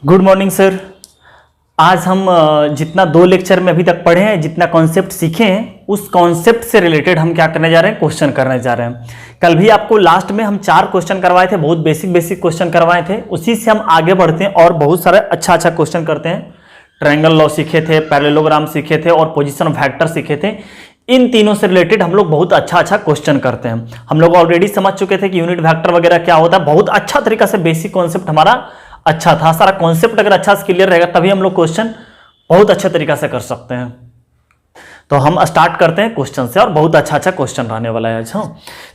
Good morning sir. आज हम जितना 2 लेक्चर में अभी तक पढ़े हैं, जितना कॉन्सेप्ट सीखे हैं, उस कॉन्सेप्ट से रिलेटेड हम क्या करने जा रहे हैं, क्वेश्चन करने जा रहे हैं। कल भी आपको लास्ट में हम 4 क्वेश्चन करवाए थे, बहुत बेसिक क्वेश्चन करवाए थे। उसी से हम आगे बढ़ते हैं और बहुत सारे अच्छा क्वेश्चन करते हैं। ट्रायंगल लॉ सीखे थे, पैरेललोग्राम सीखे थे और पोजिशन ऑफ वेक्टर सीखे थे। इन तीनों से रिलेटेड हम लोग बहुत अच्छा क्वेश्चन करते हैं। हम लोग ऑलरेडी समझ चुके थे कि यूनिट वेक्टर वगैरह क्या होता है। बहुत अच्छा तरीका से बेसिक कॉन्सेप्ट हमारा अच्छा था। सारा कॉन्सेप्ट अगर अच्छा से क्लियर रहेगा तभी हम लोग क्वेश्चन बहुत अच्छे तरीका से कर सकते हैं। तो हम स्टार्ट करते हैं क्वेश्चन से, और बहुत अच्छा क्वेश्चन रहने वाला है। अच्छा,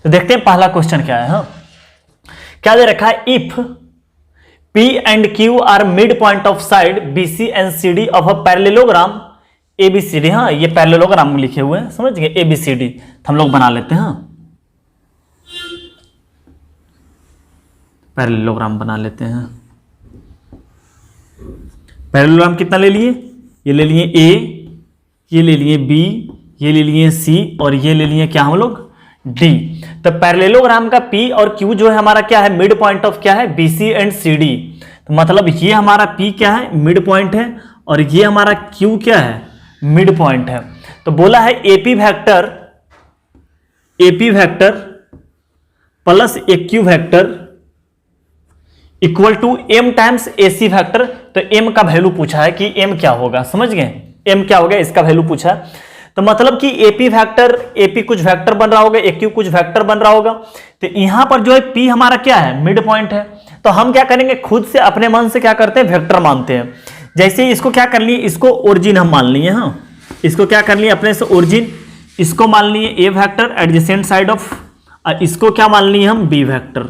तो देखते हैं पहला क्वेश्चन क्या है। हाँ, क्या दे रखा है, if P and Q are midpoint of side BC and CD of a parallelogram ABCD। हाँ, ये पैरेललोग्राम में लिखे हुए हैं, समझ गए। ABCD हम लोग बना लेते हैं। हाँ, पैरेललोग्राम बना लेते हैं। पैरेललोग्राम कितना ले लिए, ये ले लिए A, ये ले लिए B, ये ले लिए C और ये ले लिए क्या हम लोग, D। तो पैरेललोग्राम का P और Q जो है हमारा क्या है, मिड पॉइंट ऑफ क्या है, BC एंड CD। तो मतलब ये हमारा P क्या है, मिड पॉइंट है, और ये हमारा Q क्या है, मिड पॉइंट है। तो बोला है AP vector plus AQ vector equal to M times AC vector. तो M का वैल्यू पूछा है कि M क्या होगा, समझ गए। M क्या होगा, इसका वैल्यू पूछा है। तो मतलब कि AP कुछ वेक्टर बन रहा होगा, AQ कुछ वेक्टर बन रहा होगा। तो यहां पर जो है P हमारा क्या है, मिड पॉइंट है। तो हम क्या करेंगे, खुद से अपने मन से क्या करते हैं, वेक्टर मानते हैं। जैसे इसको क्या कर लिए, इसको ओरिजिन हम मान लिए। हाँ, इसको क्या कर लिए, अपने से ओरिजिन, इसको मान लिए A vector adjacent side of, इसको क्या मान लिए हम, B वेक्टर।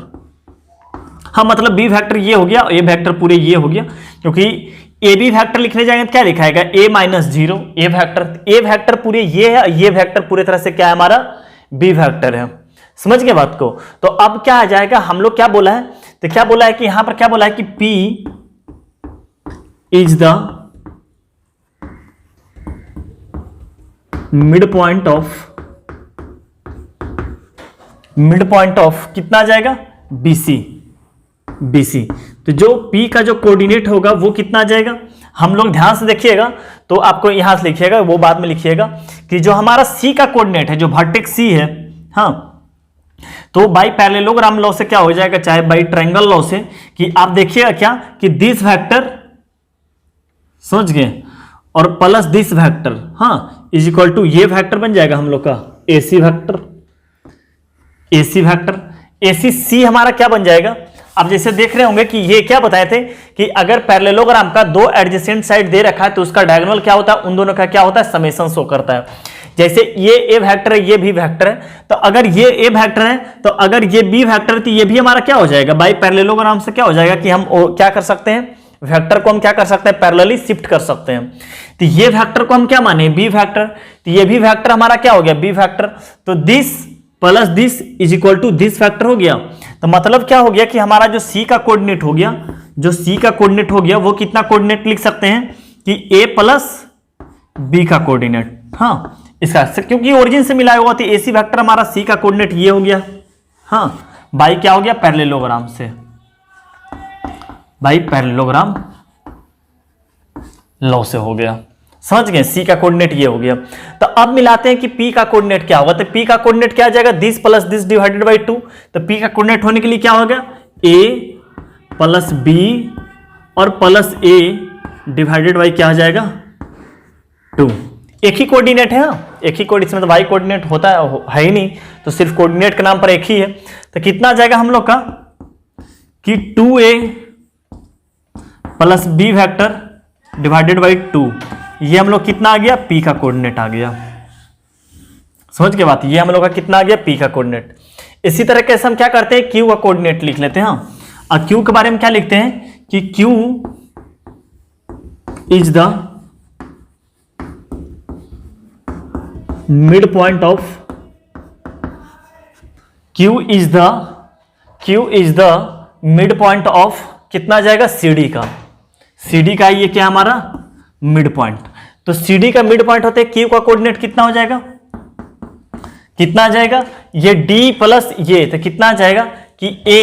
हाँ, मतलब B वेक्टर ये हो गया, A वेक्टर पूरे ये हो गया। क्योंकि AB वेक्टर लिखने जाएंगे तो क्या लिखाएगा, A माइनस 0 A वेक्टर पूरे ये है, ये वेक्टर पूरे तरह से क्या है हमारा, B वेक्टर है। समझ गए बात को। तो अब क्या आ जाएगा, हम लोग क्या बोला है, तो क्या बोला है कि यहां पर क्या बोला है कि P is the mid point of कितना आ जाएगा, BC। तो जो P का जो कोऑर्डिनेट होगा वो कितना आ जाएगा, हम लोग ध्यान से देखिएगा। तो आपको यहां से लिखिएगा, वो बाद में लिखिएगा कि जो हमारा C का कोऑर्डिनेट है, जो वर्टेक्स C है, हाँ, तो बाई पैरेललोग्राम लॉ से क्या हो जाएगा, चाहे बाई ट्रायंगल लॉ से, कि आप देखिएगा क्या कि दिस वेक्टर, समझ गए, और प्लस दिस वेक्टर, हाँ, इज इक्वल टू ये वेक्टर बन जाएगा हम लोग का AC वेक्टर। AC हमारा क्या बन जाएगा। अब जैसे देख रहे होंगे कि ये क्या बताए थे कि अगर पैरेललोग्राम का 2 एडजेसेंट साइड दे रखा है तो उसका डायगोनल क्या होता है, उन दोनों का क्या होता है, समेशन शो करता है। जैसे ये A वेक्टर है, ये B वेक्टर है, तो अगर ये A वेक्टर है तो अगर ये B वेक्टर है तो ये भी हमारा क्या हो जाएगा, बाई पैरेललोग्राम से क्या हो जाएगा कि हम क्या कर सकते हैं, वेक्टर को हम क्या कर सकते हैं, पैरेलली शिफ्ट कर सकते हैं। तो ये वेक्टर को हम क्या माने, B वेक्टर, तो ये भी वेक्टर हमारा क्या हो गया, B वेक्टर। तो this plus this is equal to this factor हो गया। तो मतलब क्या हो गया कि हमारा जो C का कोऑर्डिनेट हो गया, वो कितना कोऑर्डिनेट लिख सकते हैं कि A प्लस B का कोऑर्डिनेट। हाँ, इसका क्योंकि ओरिजिन से मिला हुआ, तो AC वेक्टर हमारा C का कोऑर्डिनेट ये हो गया। हाँ, बाई क्या हो गया, पैरेललोग्राम से, बाई पैरेललोग्राम लॉ से हो गया। समझ गए, C का कोऑर्डिनेट ये हो गया। तो अब मिलाते हैं कि P का कोऑर्डिनेट क्या होगा। तो P का कोऑर्डिनेट क्या आ जाएगा, this plus this divided by 2। तो P का कोऑर्डिनेट होने के लिए क्या होगा, A प्लस B और प्लस A डिवाइडेड बाई क्या आ जाएगा, 2। एक ही कोऑर्डिनेट है। हाँ, एक ही कोऑर्डिनेट, मतलब वाई कोऑर्डिनेट होता है ही नहीं, तो सिर्फ कोऑर्डिनेट के नाम पर एक ही है। तो कितना आ जाएगा हम लोग का कि 2A plus B vector divided by 2। ये हम लोग कितना आ गया, P का कोऑर्डिनेट आ गया। समझ के बात, ये हम लोग का कितना आ गया, P का कोऑर्डिनेट। इसी तरह कैसे हम क्या करते हैं, Q का कोऑर्डिनेट लिख लेते हैं। हाँ, और Q के बारे में क्या लिखते हैं कि Q is the mid point of कितना आ जाएगा, CD का ये क्या हमारा मिड पॉइंट। तो CD का मिड पॉइंट होते हैं, Q का कोऑर्डिनेट कितना हो जाएगा, कितना आ जाएगा, ये D प्लस ये, तो कितना आ जाएगा कि A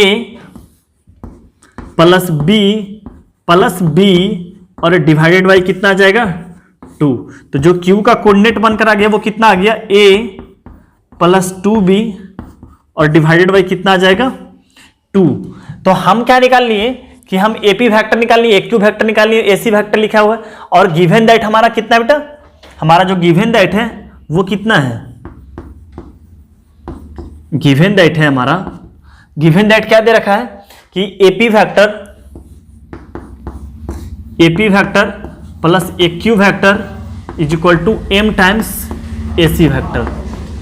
plus B plus B और डिवाइडेड बाई कितना आ जाएगा 2। तो जो Q का कोऑर्डिनेट बनकर आ गया वो कितना आ गया A प्लस 2B और डिवाइडेड बाई कितना आ जाएगा 2। तो हम क्या निकाल लिए कि हम AP वेक्टर निकाल लिए, AQ वेक्टर निकाल लिए, AC वेक्टर लिखा हुआ है और गिवन दैट हमारा कितना है बेटा, हमारा जो गिवन दैट है वो कितना है, गिवन दैट है हमारा, गिवन दैट क्या दे रखा है कि AP vector plus AQ vector is equal to M times AC vector.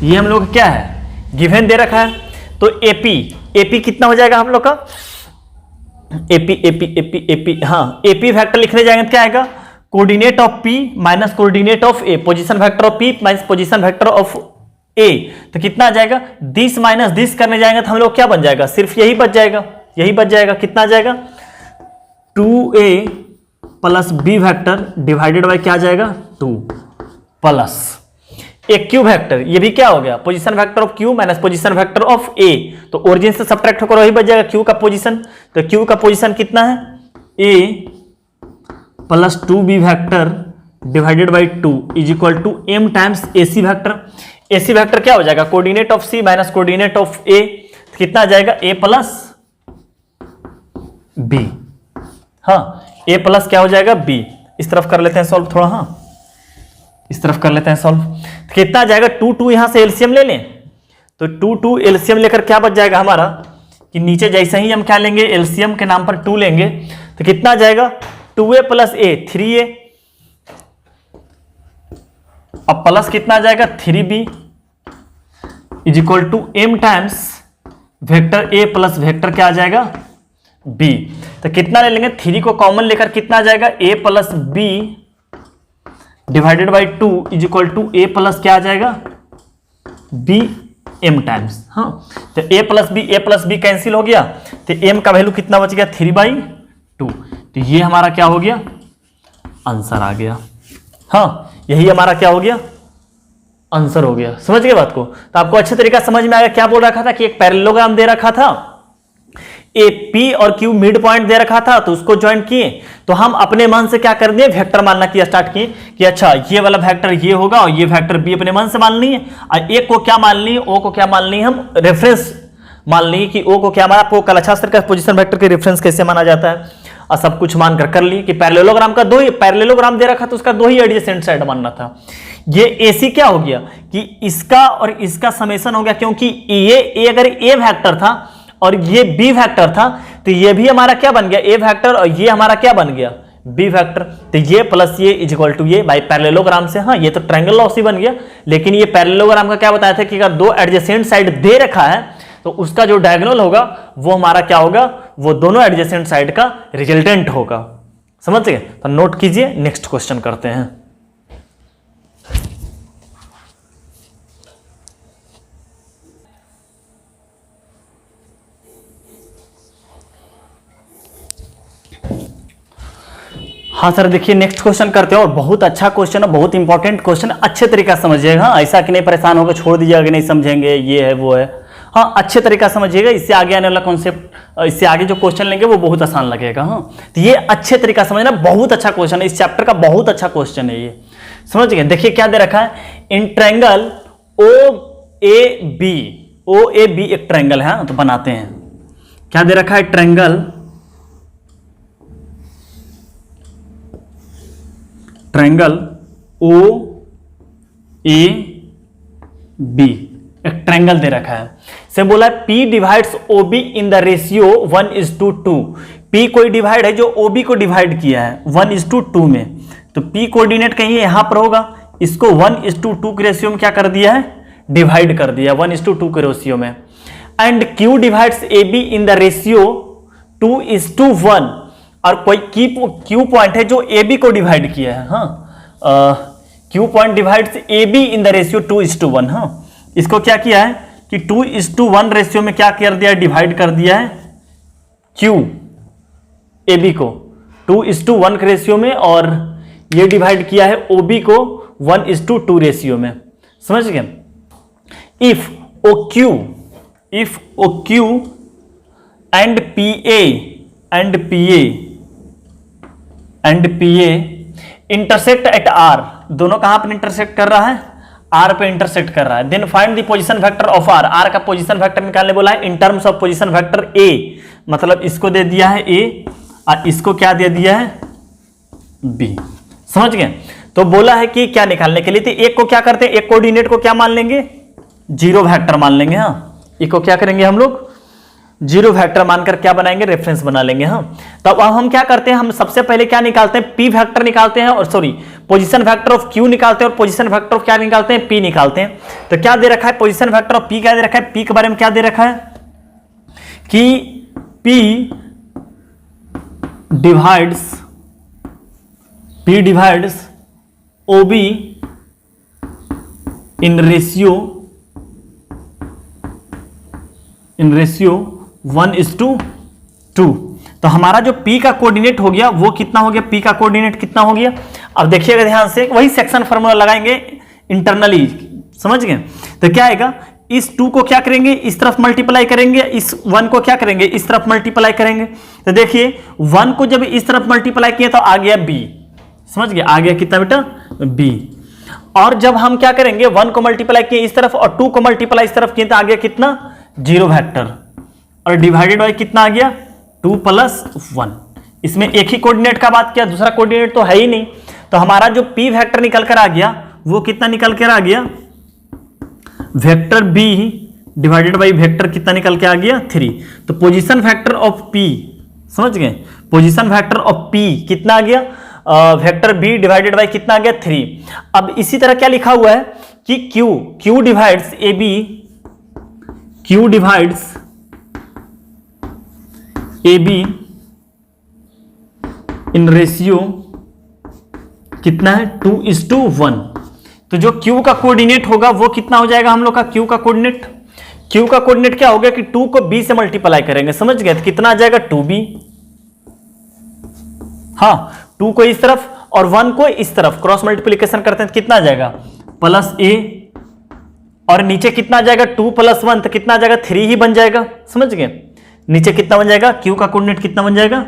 ये हम लोग क्या है गिवन दे रखा है। तो AP कितना हो जाएगा हम लोग का AP हाँ AP वेक्टर लिखने जाएंगे तो क्या आएगा coordinate of P minus coordinate of A, position vector of P minus position vector of A। तो कितना आ जाएगा दिस माइनस दिस करने जाएंगे तो हम लोग क्या बन जाएगा, सिर्फ यही बच जाएगा, यही बच जाएगा। कितना आ जाएगा 2A plus B vector divided by क्या आ जाएगा 2 प्लस एक Q वेक्टर, ये भी क्या हो गया position vector of Q minus position vector of A। तो ओरिजिन से सब्ट्रैक्ट होकर वही बच जाएगा Q का पोजीशन। तो Q का पोजीशन कितना है A plus 2B vector divided by 2 is equal to M times AC vector. AC vector क्या हो जाएगा coordinate of C minus coordinate of A। तो कितना आ जाएगा A प्लस B, हाँ A प्लस क्या हो जाएगा B। इस तरफ कर लेते हैं सॉल्व थोड़ा, हाँ इस तरफ कर लेते हैं सॉल्व। तो कितना आ जाएगा 2 यहां से एलसीएम ले लें तो 2 एलसीएम लेकर क्या बच जाएगा हमारा कि नीचे जैसे ही हम क्या लेंगे एलसीएम के नाम पर 2 लेंगे तो कितना आ जाएगा 2A प्लस A 3A। अब प्लस कितना आ जाएगा 3B is equal to M times vector A plus vector क्या आ जाएगा B। तो कितना ले लेंगे 3 को कॉमन लेकर कितना आ जाएगा A plus B divided by 2 is equal to A plus क्या आ जाएगा B M टाइम्स, हाँ तो A प्लस B कैंसिल हो गया तो M का वैल्यू कितना बच गया 3/2। तो ये हमारा क्या हो गया आंसर आ गया, हाँ यही हमारा क्या हो गया आंसर हो गया। समझ गए बात को। तो आपको अच्छे तरीका समझ में आ गया। क्या बोल रखा था कि एक पैरेललोग्राम दे रखा था, ए पी और क्यू मिड पॉइंट दे रखा था तो उसको ज्वाइन किए तो हम अपने मन से क्या कर दिए वेक्टर मानना किया स्टार्ट किए कि अच्छा ये वाला वेक्टर ये होगा और ये वेक्टर बी अपने मन से मान लिए और ए को क्या मान लिए ओ को क्या मान लिए हम रेफरेंस मान लिए कि ओ को क्या माना। आपको कल अच्छा का पोजीशन वेक्टर के रेफरेंस कैसे माना जाता है और सब कुछ मानकर कर ली कि पैरेललोग्राम का दो ही पैरेललोग्राम दे रखा तो उसका दो ही एडजेसेंट साइड मानना था। ये एसी क्या हो गया कि इसका और इसका समेशन हो गया क्योंकि ये अगर ए वेक्टर था और ये बी वेक्टर था तो ये भी हमारा क्या बन गया ए वेक्टर और ये हमारा क्या बन गया बी वेक्टर। तो ये प्लस ये इज इक्वल टू ये बाई पैरेललोग्राम से। हाँ ये तो ट्रायंगल लॉस ही बन गया लेकिन ये पैरेललोग्राम का क्या बताया था कि अगर दो एडजेसेंट साइड दे रखा है तो उसका जो डायगोनल होगा वो हमारा क्या होगा वो दोनों एडजेसेंट साइड का रिजल्टेंट होगा। समझ गए। तो नोट कीजिए नेक्स्ट क्वेश्चन करते हैं। हाँ सर देखिए नेक्स्ट क्वेश्चन करते हैं और बहुत अच्छा क्वेश्चन है, बहुत इंपॉर्टेंट क्वेश्चन, अच्छे तरीका से समझिएगा। हाँ ऐसा कि नहीं परेशान होकर छोड़ दीजिएगा नहीं समझेंगे ये है वो है। हाँ अच्छे तरीका समझिएगा, इससे आगे आने वाला कॉन्सेप्ट इससे आगे जो क्वेश्चन लेंगे वो बहुत आसान लगेगा। हाँ तो ये अच्छे तरीका समझना, बहुत अच्छा क्वेश्चन है, इस चैप्टर का बहुत अच्छा क्वेश्चन है ये। समझ गए। देखिए क्या दे रखा है in triangle O A B एक ट्रायंगल है तो बनाते हैं। क्या दे रखा है ट्रायंगल ओ ए बी एक ट्रायंगल दे रखा है। से बोला है P divides OB in the ratio 1:2। P कोई डिवाइड है जो OB को डिवाइड किया है 1:2 में। तो P कोऑर्डिनेट कहीं यहां पर होगा, इसको 1:2 के रेशियो में क्या कर दिया है डिवाइड कर दिया 1:2 के रेशियो में। And Q divides AB in the ratio 2:1 और कोई Q पॉइंट है जो AB को डिवाइड किया है। हाँ Q point divides AB in the ratio 2:1। हाँ इसको क्या किया है कि 2:1 रेशियो में क्या कर दिया डिवाइड कर दिया है Q AB को 2:1 के रेशियो में और ये डिवाइड किया है OB को 1:2 रेशियो में। समझ गए। If OQ and PA and P A intersect at R, दोनों कहां पर इंटरसेक्ट कर रहा है, आर पे इंटरसेक्ट कर रहा है। Then find the position vector of R, R का पोजीशन वेक्टर निकालने बोला है in terms of position vector A, मतलब इसको दे दिया है ए और इसको क्या दे दिया है बी, समझ गए। तो बोला है कि क्या निकालने के लिए, तो एक को क्या करते हैं, एक कोऑर्डिनेट को क्या मान लेंगे, जीरो वेक्टर मान लेंगे। हाँ, एक को क्या करेंगे हम लोग, जीरो वेक्टर मानकर क्या बनाएंगे, रेफरेंस बना लेंगे। हाँ, तो अब हम क्या करते हैं, हम सबसे पहले क्या निकालते हैं, पी वेक्टर निकालते हैं, और sorry position vector of Q निकालते हैं, और पोजीशन वेक्टर ऑफ क्या निकालते हैं, पी निकालते हैं। तो क्या दे रखा है, पोजीशन वेक्टर ऑफ पी क्या दे रखा है, पी के बारे में क्या दे रखा है कि P divides OB in ratio 1:2। तो हमारा जो P का कोऑर्डिनेट हो गया वो कितना हो गया, P का कोऑर्डिनेट कितना हो गया। अब देखिएगा ध्यान से, वही सेक्शन फार्मूला लगाएंगे इंटरनली, समझ गए। तो क्या आएगा, इस 2 को क्या करेंगे, इस तरफ मल्टीप्लाई करेंगे, इस 1 को क्या करेंगे, इस तरफ मल्टीप्लाई करेंगे। तो देखिए 1 को जब इस तरफ मल्टीप्लाई किया तो आ गया B, समझ गए, आ गया कितना बेटा B। और जब हम क्या करेंगे, 1 को मल्टीप्लाई किए इस तरफ और 2 को मल्टीप्लाई इस तरफ किए तो आ गया कितना, जीरो वेक्टर, और डिवाइडेड बाय कितना आ गया 2 + 1। इसमें एक ही कोऑर्डिनेट का बात किया, दूसरा कोऑर्डिनेट तो है ही नहीं। तो हमारा जो P वेक्टर निकल कर आ गया वो कितना निकल कर आ गया, vector B divided by vector कितना निकल के आ गया 3। तो पोजीशन वेक्टर ऑफ P, समझ गए, पोजीशन वेक्टर ऑफ P कितना आ गया, वेक्टर B डिवाइडेड बाय कितना आ गया 3। अब इसी तरह क्या लिखा हुआ है कि Q divides AB, Q divides AB in ratio कितना है 2:1। तो जो Q का कोऑर्डिनेट होगा वो कितना हो जाएगा हम लोग का, Q का कोऑर्डिनेट क्या हो गया कि 2 को B से मल्टीप्लाई करेंगे, समझ गए, तो कितना आ जाएगा 2B। हाँ, 2 को इस तरफ और 1 को इस तरफ क्रॉस मल्टीप्लिकेशन करते हैं तो कितना आ जाएगा +A, और नीचे कितना आ जाएगा 2 + 1 तो कितना आ जाएगा 3 ही बन जाएगा, समझ गए। नीचे कितना बन जाएगा, Q का कोऑर्डिनेट कितना बन जाएगा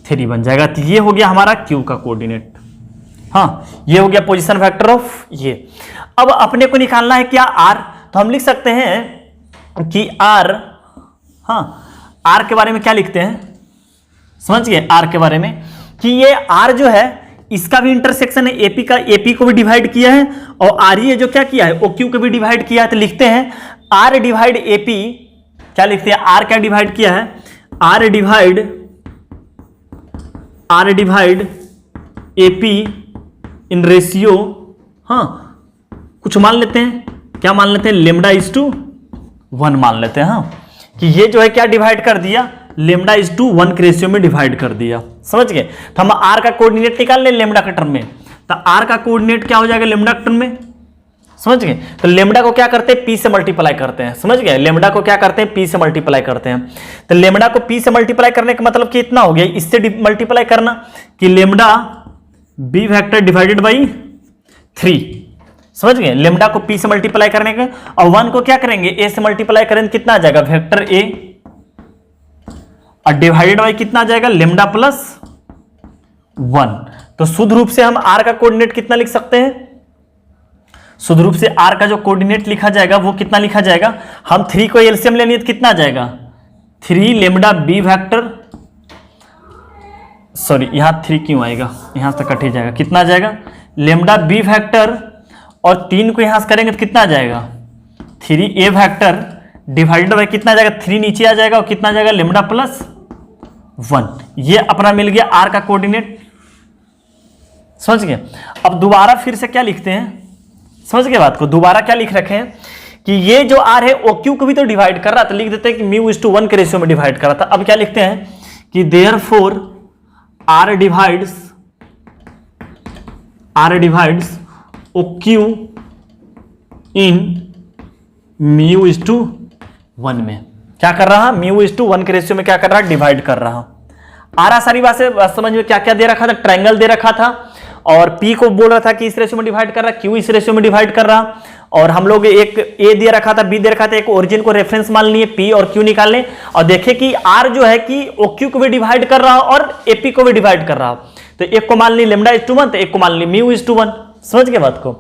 3 बन जाएगा। तो ये हो गया हमारा Q का कोऑर्डिनेट। हाँ, ये हो गया पोजीशन वेक्टर ऑफ ये। अब अपने को निकालना है क्या R, तो हम लिख सकते हैं कि R, हाँ R के बारे में क्या लिखते हैं, समझ गए, R के बारे में कि ये R जो है इसका भी इंटरसेक्शन है AP का, AP को भी डिवाइड किया है, और RE जो क्या किया है OQ को भी डिवाइड किया है। तो लिखते हैं R डिवाइड AP, क्या लिखते हैं, R क्या डिवाइड किया है, R divide AP in ratio, हाँ कुछ मान लेते हैं, क्या मान लेते हैं, λ/1 मान लेते हैं। हाँ, कि ये जो है क्या डिवाइड कर दिया, λ/1 के रेशियो में डिवाइड कर दिया, समझ गए। तो हम R का कोऑर्डिनेट निकाल लें लैम्डा का टर्म में, तो R का कोऑर्डिनेट क्या हो जाएगा लैम्डा का टर्म में, समझ गए। तो लैम्डा को क्या करते हैं, P से मल्टीप्लाई करते हैं, समझ गए, लैम्डा को क्या करते हैं, P से मल्टीप्लाई करते हैं। तो लैम्डा को P से मल्टीप्लाई करने का मतलब कि इतना हो गया, इससे मल्टीप्लाई करना कि lambda B vector divided by 3, समझ गए। लैम्डा को P से मल्टीप्लाई करने का, और 1 को क्या करेंगे A से मल्टीप्लाई करेंगे, कितना आ जाएगा वेक्टर A, और डिवाइडेड बाई कितना आ जाएगा λ+1। तो शुद्ध रूप से हम R का कोऑर्डिनेट कितना लिख सकते हैं, शुद्ध रूप से R का जो कोऑर्डिनेट लिखा जाएगा वो कितना लिखा जाएगा, हम 3 को एलसीएम लेनी है तो कितना आ जाएगा 3 लैम्डा B वेक्टर, सॉरी यहां 3 क्यों आएगा, यहां से कट ही जाएगा, कितना आ जाएगा लैम्डा B वेक्टर, और 3 को यहां से करेंगे तो कितना आ जाएगा 3A वेक्टर डिवाइडेड बाय कितना आ जाएगा 3 नीचे आ जाएगा, और कितना आ जाएगा λ+1। ये अपना मिल गया R का कोऑर्डिनेट, समझ गए। अब दोबारा फिर से क्या लिखते हैं, समझ गए बात को, दोबारा क्या लिख रखे हैं कि ये जो R है OQ को भी तो डिवाइड कर रहा था, लिख देते हैं कि μ/1 के रेशियो में डिवाइड कर रहा था। अब क्या लिखते हैं कि देयरफॉर R डिवाइड्स OQ इन μ/1 में क्या कर रहा, μ/1 के रेशियो में क्या कर रहा, डिवाइड कर रहा। आरा सारी बात से समझ में क्या क्या दे रखा था, ट्रायंगल दे रखा था, और P को बोल रहा था कि इस रेशियो में डिवाइड कर रहा, Q इस रेशियो में डिवाइड कर रहा, और हम लोग एक A दे रखा था, B दे रखा था, एक ओरिजिन को रेफरेंस मान लिए, P और Q निकाल लें, और देखें कि R जो है कि OQ को भी डिवाइड कर रहा और AP को भी डिवाइड कर रहा। तो एक को मान ली लेमडा इज टू 1, तो एक को मान ली म्यू इज टू 1। समझ गए बात को?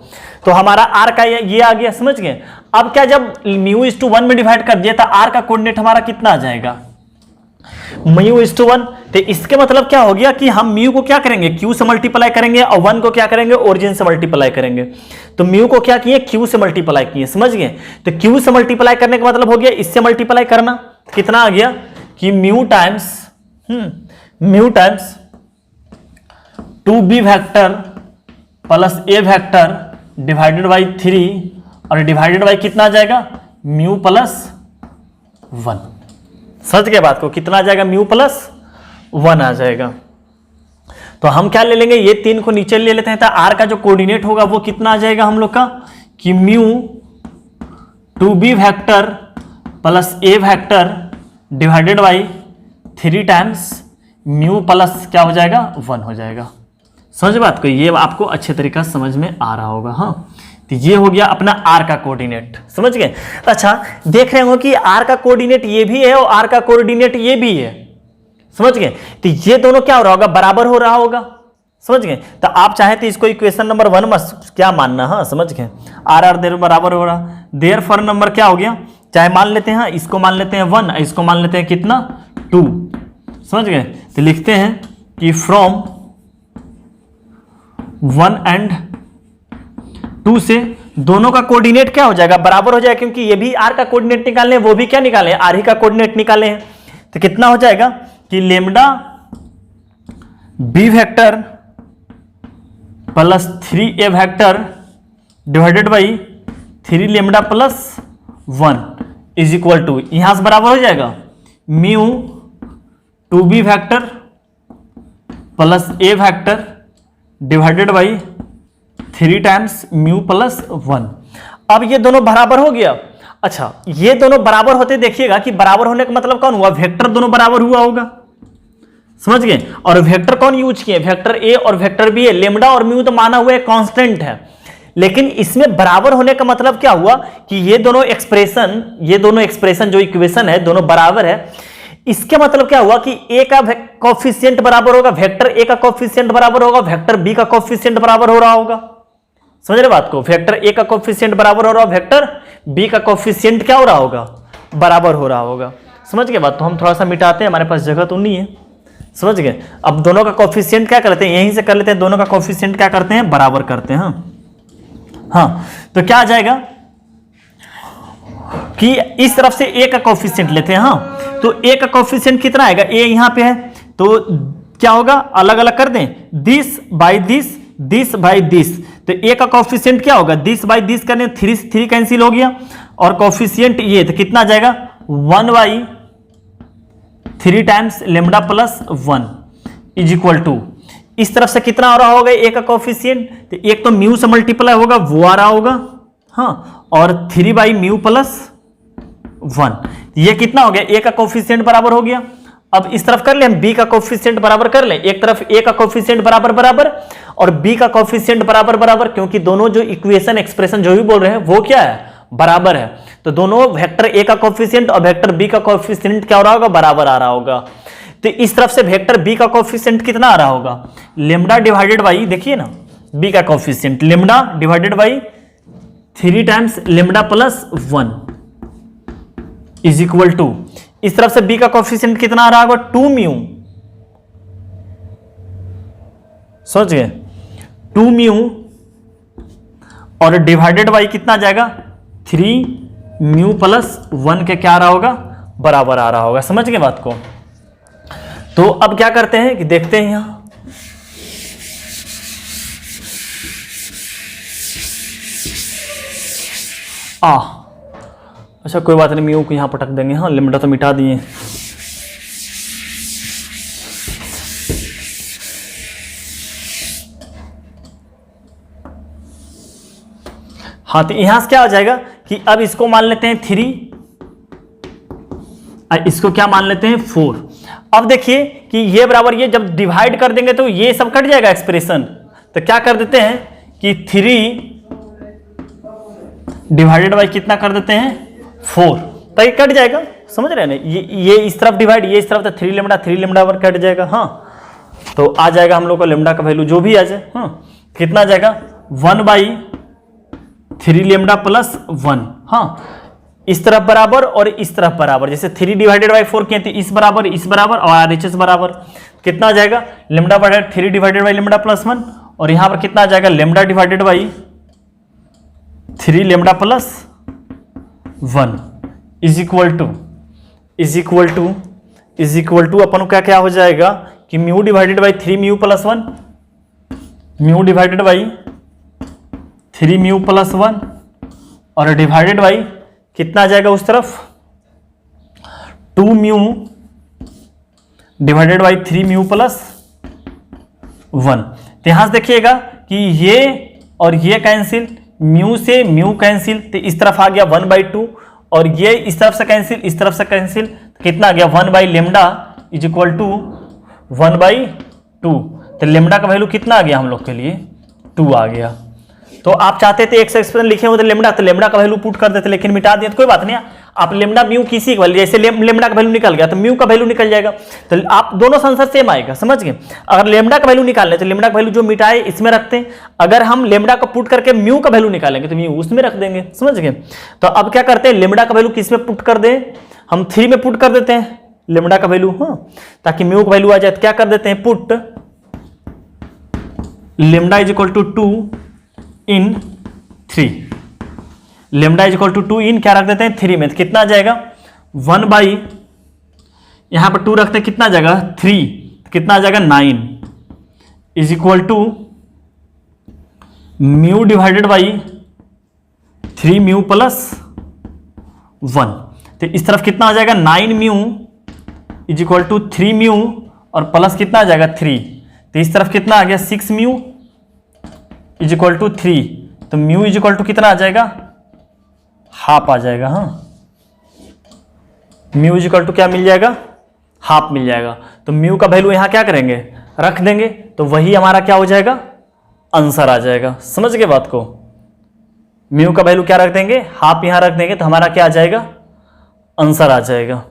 तो हमारा आर का ये आ गया, समझ गए? अब क्या, जब म्यू इज टू 1 में डिवाइड कर दिया, तो आर का कोऑर्डिनेट हमारा कितना आ जाएगा? Mu is to 1। तो इसके मतलब क्या हो गया कि हम म्यू को क्या करेंगे, क्यू से मल्टीप्लाई करेंगे, और 1 को क्या करेंगे, ओरिजिन से मल्टीप्लाई करेंगे। तो म्यू को क्या किए, क्यू से मल्टीप्लाई किए। समझ गए? तो क्यू से मल्टीप्लाई करने का मतलब हो गया इससे मल्टीप्लाई करना। कितना आ गया कि mu times 2b vector plus a vector divided by 3, और डिवाइडेड बाई कितना आ जाएगा, म्यू प्लस 1। समझ गए बात को? कितना आ जाएगा, म्यू प्लस 1 आ जाएगा। तो हम क्या ले लेंगे, ये 3 को नीचे ले लेते हैं, तो आर का जो कोऑर्डिनेट होगा वो कितना आ जाएगा हम लोग का, कि mu 2b vector plus a vector divided by 3 times mu plus क्या हो जाएगा, 1 हो जाएगा। समझ बात को? ये आपको अच्छे तरीका समझ में आ रहा होगा। हाँ, तो ये हो गया अपना आर का कोऑर्डिनेट। समझ गए? अच्छा, देख रहे हो कि आर का कोऑर्डिनेट ये भी है और आर का कोऑर्डिनेट ये भी है। समझ गए? तो ये दोनों क्या हो रहा होगा, बराबर हो रहा होगा। समझ गए? तो आप चाहे तो इसको इक्वेशन नंबर 1 में क्या मानना। हाँ, समझ गए? आर देर बराबर हो रहा, देर फॉर नंबर क्या हो गया, चाहे मान लेते हैं इसको मान लेते हैं 1, इसको मान लेते हैं कितना, 2। समझ गए? तो लिखते हैं कि फ्रॉम 1 एंड 2 से दोनों का कोऑर्डिनेट क्या हो जाएगा, बराबर हो जाएगा, क्योंकि ये भी आर का कोऑर्डिनेट निकालने हैं, वो भी क्या निकाले हैं, आर ही का कोऑर्डिनेट निकाले हैं। तो कितना हो जाएगा कि lambda B vector plus 3a vector divided by 3 lambda plus 1 is equal to, यहां से बराबर हो जाएगा mu 2b vector plus a vector divided by 3 times mu plus 1। अब ये दोनों बराबर हो गया। अच्छा, ये दोनों बराबर होते देखिएगा कि बराबर होने का मतलब कौन हुआ, वेक्टर दोनों बराबर हुआ होगा। समझ गए? और वेक्टर कौन यूज किए, वेक्टर ए और वेक्टर बी है। लेमडा और म्यू तो माना हुआ है कांस्टेंट है, लेकिन इसमें बराबर होने का मतलब क्या हुआ कि ये दोनों एक्सप्रेशन जो इक्वेशन है दोनों बराबर है। इसके मतलब क्या हुआ कि ए का कोफिशिएंट बराबर होगा, वेक्टर ए का कोफिशिएंट बराबर होगा, वेक्टर बी का कोफिशिएंट बराबर हो रहा होगा। समझ रहे बात को? वेक्टर ए का कोफिशिएंट बराबर हो रहा होगा, वेक्टर बी का कोफिशिएंट क्या हो रहा होगा, बराबर हो रहा होगा। समझ गए बात? तो हम थोड़ा सा मिटाते हैं, हमारे पास जगह तो नहीं है। समझ गए? अब दोनों का कोफिशिएंट क्या करते हैं, यहीं से कर लेते हैं, दोनों का कोफिशिएंट क्या करते हैं, बराबर करते हैं। हाँ, तो क्या आ जाएगा कि इस तरफ से ए का कोफिशिएंट लेते हैं। हाँ, तो ए का कोफिशिएंट कितना आएगा, ए यहां पे है, तो क्या होगा, अलग अलग कर दें, दिस बाई दिस। तो ए का कोफिशिएंट क्या होगा, दिस बाई दिस करने 3 कैंसिल हो गया, और कोफिशिएंट ये तो कितना आ जाएगा 1/3 times lambda plus 1 is equal to, इस तरफ से कितना आ रहा होगा ए का कोफिशिएंट, तो एक तो म्यू से मल्टीप्लाई होगा वो आ रहा होगा। हाँ, और 3 बाई म्यू प्लस 1, ये कितना हो गया, ए का कोफिशिएंट बराबर हो गया। अब इस तरफ कर ले हम बी का कोफिशिएंट बराबर कर ले, एक तरफ ए का कोफिशिएंट बराबर बराबर और बी का कोफिशिएंट बराबर बराबर, क्योंकि दोनों जो इक्वेशन एक्सप्रेशन जो भी बोल रहे हैं वो क्या है, बराबर है। तो दोनों वेक्टर ए का कोफिशिएंट और वेक्टर बी का कोफिशिएंट क्या हो रहा होगा, बराबर आ रहा होगा। तो इस तरफ से वेक्टर बी का कोफिशिएंट कितना आ रहा होगा, लेमडा डिवाइडेड बाई, देखिए ना बी का coefficient lambda divided by 3 times lambda plus 1 is equal to, इस तरफ से बी का कोफिशिएंट कितना आ रहा होगा 2 म्यू। सोच गए 2 म्यू और डिवाइडेड बाई कितना आ जाएगा 3 म्यू प्लस 1 के क्या आ रहा होगा, बराबर आ रहा होगा। समझ गए बात को? तो अब क्या करते हैं कि देखते हैं यहां, अच्छा कोई बात नहीं, म्यू को यहां पटक देंगे। हाँ, लेमडा तो मिटा दिए। हाँ, तो यहां से क्या हो जाएगा कि अब इसको मान लेते हैं 3, इसको क्या मान लेते हैं 4। अब देखिए कि ये बराबर ये जब डिवाइड कर देंगे तो ये सब कट जाएगा एक्सप्रेशन। तो क्या कर देते हैं कि 3 डिवाइडेड बाई कितना कर देते हैं 4, तो ये कट जाएगा। समझ रहे हैं ना, ये इस तरफ डिवाइड, ये इस तरफ, तो 3 लेमडा पर कट जाएगा। हाँ, तो आ जाएगा हम लोग का लेमडा का वैल्यू जो भी आ जाए, हाँ कितना आ जाएगा 1/3 लेमडा प्लस 1। हाँ इस तरफ बराबर और इस तरफ बराबर, जैसे 3 डिवाइडेड बाई 4 किए थे, इस बराबर और RHS बराबर, कितना आ जाएगा लेमडा बटा 3 डिवाइडेड बाई लेमडा प्लस 1, और यहां पर कितना आ जाएगा lambda divided by 3 lambda plus 1 is equal to अपन क्या क्या हो जाएगा कि mu divided by 3 mu plus 1, mu divided by 3 mu plus 1 और डिवाइडेड बाई कितना आ जाएगा उस तरफ 2 mu divided by 3 mu plus 1। तो यहां से देखिएगा कि ये और ये कैंसिल, म्यू से म्यू कैंसिल, तो इस तरफ आ गया 1/2 और ये इस तरफ से कैंसिल, इस तरफ से कैंसिल, तो कितना आ गया 1 लेमडा इज इक्वल टू 1/2। तो लेमडा का वैल्यू कितना आ गया हम लोग के लिए 2 आ गया। तो आप चाहते थे एक एक्सप्रेशन लिखे होते लेमडा, तो लेमडा का वैल्यू पुट कर देते, लेकिन मिटा दिया तो कोई बात नहीं। आप लेमडा म्यू किसी का वैल्यू, जैसे लेमडा का वैल्यू निकल गया तो म्यू का वैल्यू निकल जाएगा, तो आप दोनों आंसर सेम आएगा, समझ गए। अगर लेमडा का वैल्यू निकालने तो लेमडा का वैल्यू जो मिटाए इसमें रखते हैं, अगर हम लेमडा को पुट करके म्यू का वैल्यू निकालेंगे तो म्यू उसमें रख देंगे, समझ गए। तो अब क्या करते हैं, लेमडा का वैल्यू किस में पुट कर दें, हम 3 में पुट कर देते हैं लेमडा का वैल्यू, हाँ ताकि म्यू का वैल्यू आ जाए। तो क्या कर देते हैं put lambda is equal to 2 in 3, lambda is equal to 2 in क्या रख देते हैं 3 में, तो कितना आ जाएगा 1/ यहां पर 2 रखते हैं, कितना आ जाएगा 3, तो कितना आ जाएगा 9 is equal to mu divided by 3 mu plus 1। तो इस तरफ कितना आ जाएगा 9 mu is equal to 3 mu और प्लस कितना आ जाएगा 3, तो इस तरफ कितना आ गया 6 म्यू इज इक्वल टू 3, तो म्यू इज इक्वल टू कितना आ जाएगा हाफ आ जाएगा। हाँ म्यू इज इक्वल टू क्या मिल जाएगा हाफ मिल जाएगा। तो म्यू का वैल्यू यहां क्या करेंगे रख देंगे, तो वही हमारा क्या हो जाएगा आंसर आ जाएगा, समझ गए बात को। म्यू का वैल्यू क्या रख देंगे हाफ यहां रख देंगे, तो हमारा क्या आ जाएगा आंसर आ जाएगा।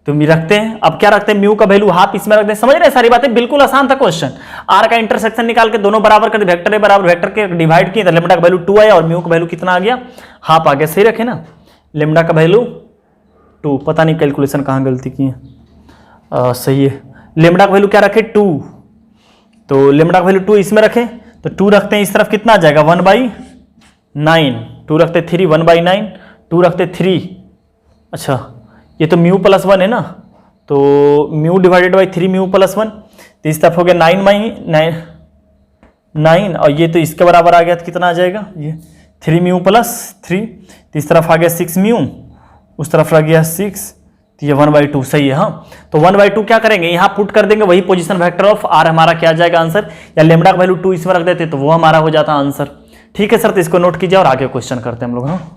तो रखते हैं, अब क्या रखते हैं म्यू का वैल्यू हाफ इसमें रख दें, समझ रहे हैं सारी बातें, बिल्कुल आसान था क्वेश्चन। आर का इंटरसेक्शन निकाल के दोनों बराबर कर, वेक्टर ए बराबर वेक्टर के डिवाइड किए तो लेमडा का वैल्यू 2 आया और म्यू का वैल्यू कितना आ गया हाफ आ गया, सही रखे ना। लेमडा का वैल्यू 2, पता नहीं कैलकुलेशन कहाँ गलती की है, सही है। लेमडा का वैल्यू क्या रखे 2, तो लेमडा का वैल्यू 2 इसमें रखें, तो 2 रखते हैं इस तरफ कितना आ जाएगा 1/9, 2 रखते 3 1/9, 2 रखते 3, अच्छा ये तो म्यू प्लस 1 है ना, तो mu divided by 3 mu plus 1, तो इस तरफ हो गया 9 और ये तो इसके बराबर आ गया, तो कितना आ जाएगा ये 3 म्यू प्लस 3, तो इस तरफ आ गया 6 म्यू, उस तरफ लग गया 6, तो ये 1/2 सही है। हाँ तो 1/2 क्या करेंगे यहाँ पुट कर देंगे, वही पोजीशन वेक्टर ऑफ आर हमारा क्या आ जाएगा आंसर, या लेमडा का वैल्यू 2 इसमें रख देते तो वो हमारा हो जाता आंसर। ठीक है सर, तो इसको नोट कीजिए और आगे क्वेश्चन करते हैं हम लोग। हाँ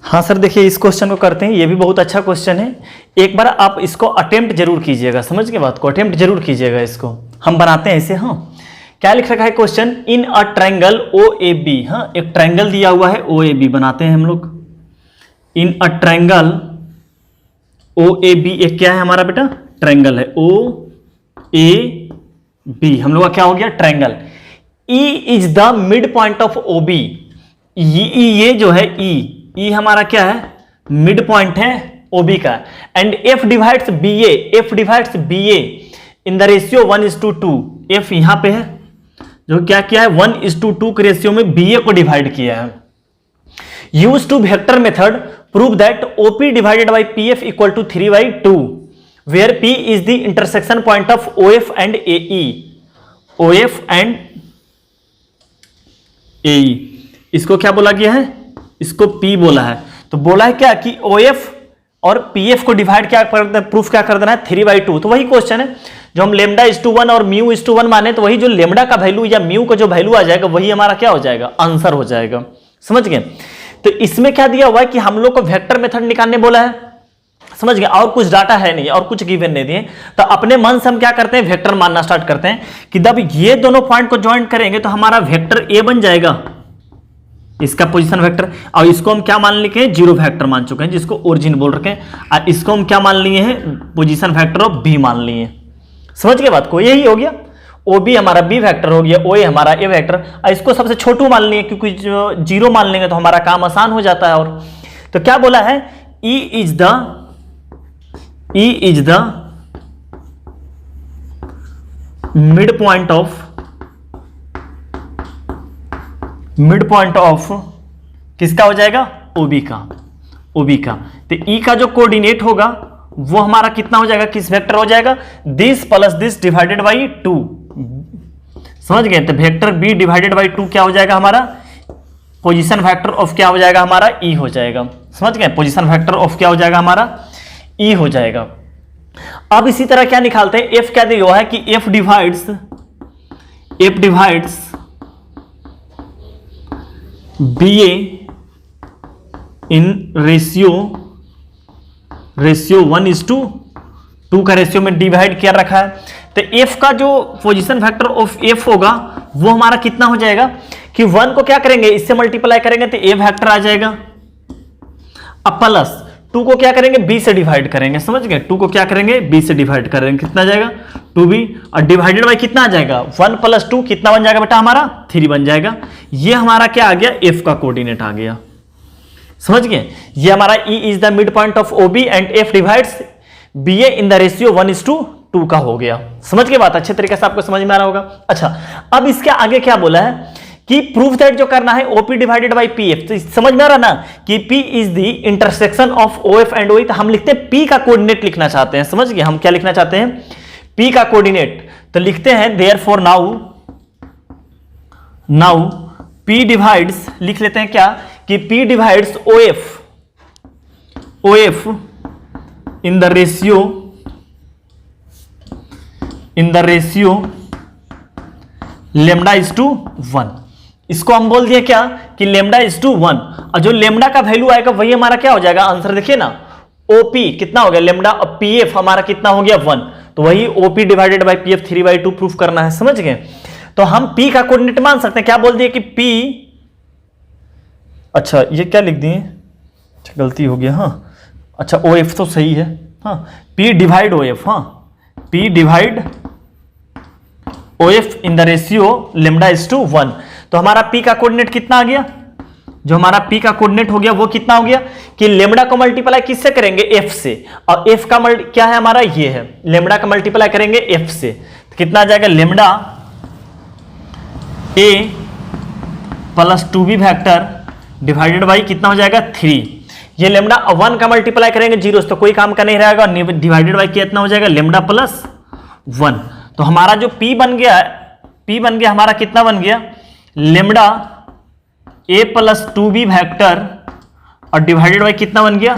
हाँ सर देखिए इस क्वेश्चन को करते हैं, ये भी बहुत अच्छा क्वेश्चन है, एक बार आप इसको अटेम्प्ट जरूर कीजिएगा, समझ के बात को अटेम्प्ट जरूर कीजिएगा। इसको हम बनाते हैं ऐसे। हाँ क्या लिख रखा है question, in a triangle OAB, हाँ एक ट्रायंगल दिया हुआ है OAB, बनाते हैं हम लोग। इन अ ट्रायंगल OAB, एक क्या है हमारा बेटा ट्रायंगल है OAB, हम लोग का क्या हो गया triangle. E is the mid point of OB, ये जो है E हमारा क्या है मिड पॉइंट है OB का, and F divides BA in the ratio 1:2, F यहां पे है जो क्या किया है 1:2 के रेशियो में BA को डिवाइड किया है। Use to vector method prove that OP divided by PF equal to 3/2 where P is the intersection point of OF and AE। इसको क्या बोला गया है, इसको P बोला है। तो बोला है क्या कि OF और PF को डिवाइड क्या प्रूफ क्या कर देना है 3/2। तो वही क्वेश्चन है जो हम लेमडा 1 और म्यू 1 माने, तो वही जो लेमडा का वैल्यू या म्यू का जो वैल्यू आ जाएगा वही हमारा क्या हो जाएगा आंसर हो जाएगा, समझ गए। तो इसमें क्या दिया हुआ है कि हम लोग को वेक्टर मेथड निकालने बोला है, समझ गए, और कुछ डाटा है नहीं और कुछ गिवन नहीं दिए, तो अपने मन से हम क्या करते हैं, वेक्टर मानना स्टार्ट करते हैं कि जब ये दोनों पॉइंट को ज्वाइन करेंगे तो हमारा वेक्टर ए बन जाएगा, इसका पोजीशन वेक्टर, और इसको हम क्या मान लिखे हैं, जीरो वेक्टर मान चुके हैं जिसको ओरिजिन बोल रखे हैं, और इसको हम क्या मान लिए हैं, पोजीशन वेक्टर ऑफ बी मान लिए हैं। समझ गए बात को, यही हो गया, ओ बी हमारा बी वेक्टर हो गया, ओ ए हमारा ए वेक्टर, और इसको सबसे छोटू मान लिए क्योंकि जो जीरो मान लेंगे तो हमारा काम आसान हो जाता है। और तो क्या बोला है, E is the mid point of किसका हो जाएगा, ओबी का। तो ई का जो कोऑर्डिनेट होगा वो हमारा कितना हो जाएगा, किस वेक्टर हो जाएगा, this plus this divided by 2। समझ गए, तो वेक्टर बी डिवाइडेड बाई 2 क्या हो जाएगा हमारा, पोजीशन वेक्टर ऑफ क्या हो जाएगा हमारा, ई हो जाएगा। समझ गए, पोजीशन वेक्टर ऑफ क्या हो जाएगा हमारा, ई हो जाएगा। अब इसी तरह क्या निकालते हैं, एफ क्या दिया हुआ है कि F divides B A in ratio 1:2 का रेशियो में डिवाइड किया रखा है। तो एफ का जो पोजीशन वेक्टर ऑफ एफ होगा वो हमारा कितना हो जाएगा कि 1 को क्या करेंगे, इससे मल्टीप्लाई करेंगे तो ए वेक्टर आ जाएगा, अब प्लस 2 को क्या करेंगे, बी से डिवाइड करेंगे। समझ गए, 2 को क्या करेंगे, बी से डिवाइड करेंगे, कितना जाएगा 2b, और डिवाइडेड बाई कितना आ जाएगा, 1 + 2 कितना बन जाएगा बेटा हमारा, 3 बन जाएगा। ये हमारा क्या आ गया, एफ का कोऑर्डिनेट आ गया। समझ गए, ये हमारा E is the mid point of OB and F divides BA in the ratio 1:2 का हो गया। समझ गए बात, अच्छे तरीके से आपको समझ में आ रहा होगा। अच्छा, अब इसके आगे क्या बोला है कि प्रूफ दैट जो करना है OP डिवाइडेड बाई PF, तो समझ में आ रहा ना कि P is the intersection of OF and OE, तो हम लिखते हैं P का कोऑर्डिनेट लिखना चाहते हैं। समझ गए, हम क्या लिखना चाहते हैं, P का कोऑर्डिनेट, तो लिखते हैं देयरफॉर नाउ P डिवाइड्स, लिख लेते हैं क्या कि P divides OF in the ratio λ/1। इसको हम बोल दिए क्या कि λ/1, और जो लेमडा का वैल्यू आएगा वही हमारा क्या हो जाएगा, आंसर देखिए ना, OP कितना हो गया लेमडा, और PF हमारा कितना हो गया 1, तो वही OP divided by PF 3/2 proof करना है। समझ गए, तो हम P का कोऑर्डिनेट मान सकते हैं, क्या बोल दिए कि P, अच्छा ये क्या लिख दिए, अच्छा गलती हो गया, हाँ अच्छा OF तो सही है, हाँ P डिवाइड OF, हाँ P divide OF in the ratio λ/1। तो हमारा P का कोऑर्डिनेट कितना आ गया, जो हमारा P का कोऑर्डिनेट हो गया वो कितना हो गया कि लेमडा को मल्टीप्लाई किससे करेंगे, F से, और F का क्या है हमारा, ये है, लेमडा का मल्टीप्लाई करेंगे F से, तो कितना आ जाएगा, lambda A plus 2b vector divided by कितना हो जाएगा 3। ये लेमडा 1 का मल्टीप्लाई करेंगे 0 से तो कोई काम का नहीं रहेगा, डिवाइडेड बाई कितना हो जाएगा, लेमडा प्लस 1। तो हमारा जो P बन गया हमारा कितना बन गया, lambda A plus 2b vector और डिवाइडेड बाई कितना बन गया